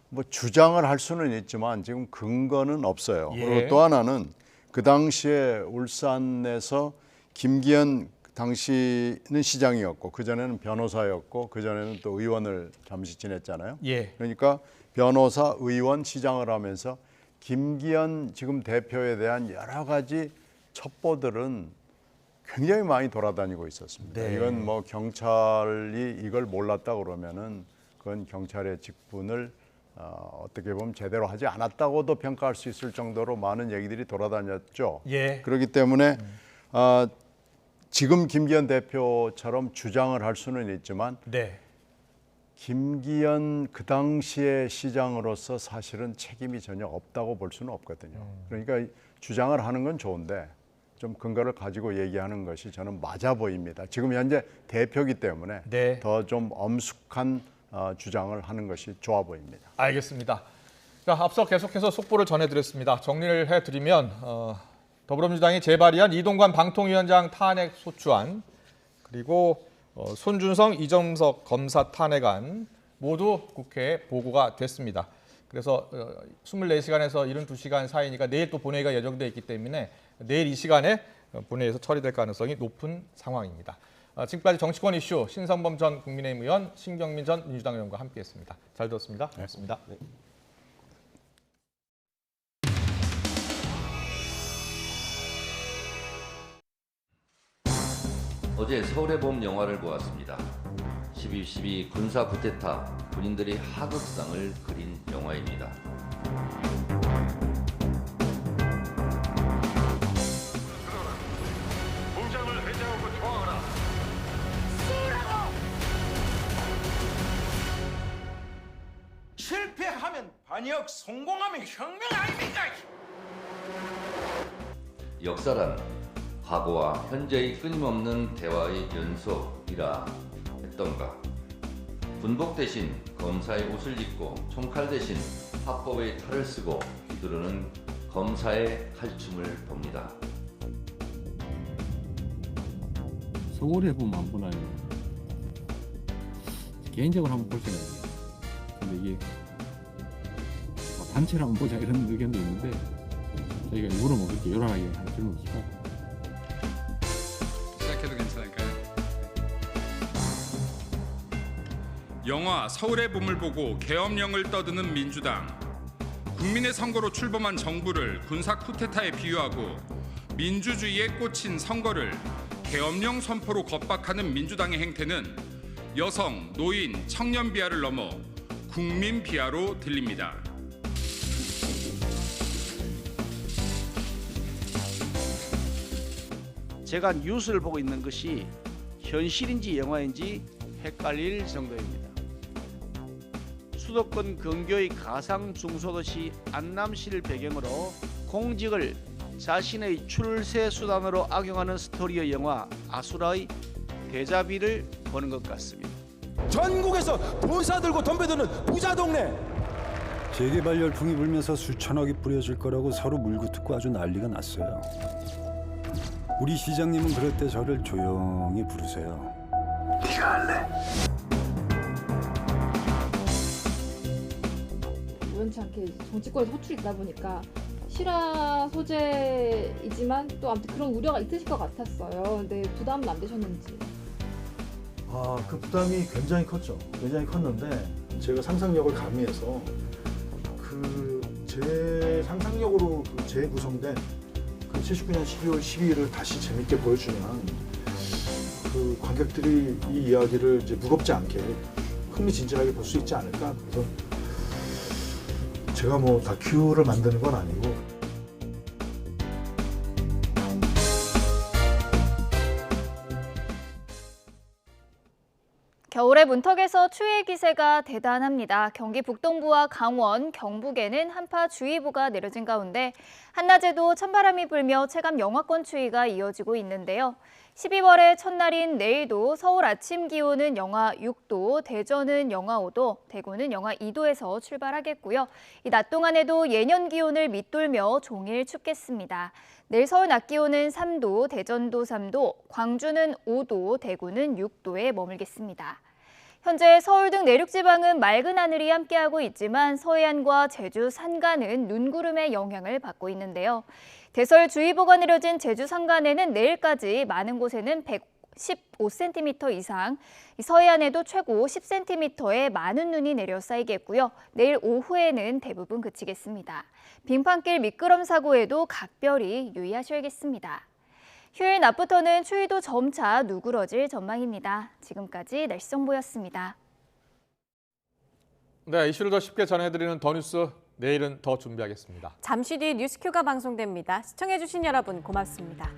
뭐 주장을 할 수는 있지만 지금 근거는 없어요. 그리고 또 하나는 그 당시에 울산에서 김기현 당시는 시장이었고 그전에는 변호사였고 그전에는 또 의원을 잠시 지냈잖아요. 그러니까 변호사, 의원, 시장을 하면서 김기현 지금 대표에 대한 여러 가지 첩보들은 굉장히 많이 돌아다니고 있었습니다. 이건 뭐 경찰이 이걸 몰랐다 그러면은 그건 경찰의 직분을 어떻게 보면 제대로 하지 않았다고도 평가할 수 있을 정도로 많은 얘기들이 돌아다녔죠. 그렇기 때문에 지금 김기현 대표처럼 주장을 할 수는 있지만 김기현 그 당시의 시장으로서 사실은 책임이 전혀 없다고 볼 수는 없거든요. 그러니까 주장을 하는 건 좋은데 좀 근거를 가지고 얘기하는 것이 저는 맞아 보입니다. 지금 현재 대표이기 때문에 더 좀 엄숙한 주장을 하는 것이 좋아 보입니다. 알겠습니다. 자, 앞서 계속해서 속보를 전해드렸습니다. 정리를 해드리면 더불어민주당이 재발의한 이동관 방통위원장 탄핵 소추안 그리고 손준성, 이정석 검사 탄핵안 모두 국회에 보고가 됐습니다. 그래서 24시간에서 72시간 사이니까 내일 또 본회의가 예정돼 있기 때문에 내일 이 시간에 본회의에서 처리될 가능성이 높은 상황입니다. 지금까지 정치권 이슈 신성범 전 국민의힘 의원, 신경민 전 민주당 의원과 함께했습니다. 잘 들었습니다. 고맙습니다. 어제 서울의 봄 영화를 보았습니다. 12.12 군사 쿠데타, 군인들이 하극상을 그린 영화입니다. 공장을 회장하고 저항하라. 실패하면 반역, 성공하면 혁명 아닙니까? 역사란 과거와 현재의 끊임없는 대화의 연속이라 했던가. 군복 대신 검사의 옷을 입고 총칼 대신 합법의 칼을 쓰고 휘두르는 검사의 칼춤을 봅니다. 서울에 보면 안 보나요? 개인적으로 한번 볼 생각이에요. 근데 이게 단체로 한번 보자 이런 의견도 있는데 저희가 일부러 뭐 그렇게 요란하게 할 필요는 없을 것 같아요. 시작해도 괜찮을까요? 영화 서울의 봄을 보고 계엄령을 떠드는 민주당. 국민의 선거로 출범한 정부를 군사 쿠데타에 비유하고 민주주의에 꽂힌 선거를 계엄령 선포로 겁박하는 민주당의 행태는 여성, 노인, 청년 비하를 넘어 국민 비하로 들립니다. 제가 뉴스를 보고 있는 것이 현실인지 영화인지 헷갈릴 정도입니다. 수도권 근교의 가상 중소도시 안남시를 배경으로 공직을 자신의 출세 수단으로 악용하는 스토리의 영화 아수라의 데자비를 보는 것 같습니다. 전국에서 돈 사들고 덤벼드는 부자 동네. 재개발 열풍이 불면서 수천억이 뿌려질 거라고 서로 물고 뜯고 아주 난리가 났어요. 우리 시장님은 그럴 때 저를 조용히 부르세요. 네가 할래? 우연치 않게 정치권에서 호출이 있다 보니까 실화 소재이지만 또 아무튼 그런 우려가 있으실 것 같았어요. 근데 부담은 안 되셨는지? 그 부담이 굉장히 컸죠. 굉장히 컸는데 제가 상상력을 가미해서 제 상상력으로 재구성된 79년 12월 12일을 다시 재밌게 보여주면 관객들이 이 이야기를 이제 무겁지 않게 흥미진진하게 볼 수 있지 않을까. 그래서 제가 뭐 다큐를 만드는 건 아니고. 겨울의 문턱에서 추위 기세가 대단합니다. 경기 북동부와 강원, 경북에는 한파주의보가 내려진 가운데 한낮에도 찬바람이 불며 체감 영하권 추위가 이어지고 있는데요. 12월의 첫날인 내일도 서울 아침 기온은 영하 6도, 대전은 영하 5도, 대구는 영하 2도에서 출발하겠고요. 이 낮 동안에도 예년 기온을 밑돌며 종일 춥겠습니다. 내일 서울 낮 기온은 3도, 대전도 3도, 광주는 5도, 대구는 6도에 머물겠습니다. 현재 서울 등 내륙 지방은 맑은 하늘이 함께하고 있지만 서해안과 제주 산간은 눈구름의 영향을 받고 있는데요. 대설주의보가 내려진 제주 산간에는 내일까지 많은 곳에는 115cm 이상, 서해안에도 최고 10cm의 많은 눈이 내려 쌓이겠고요. 내일 오후에는 대부분 그치겠습니다. 빙판길 미끄럼 사고에도 각별히 유의하셔야겠습니다. 휴일 낮부터는 추위도 점차 누그러질 전망입니다. 지금까지 날씨 정보였습니다. 네, 이슈를 더 쉽게 전해드리는 더 뉴스, 내일은 더 준비하겠습니다. 잠시 뒤 뉴스큐가 방송됩니다. 시청해주신 여러분 고맙습니다.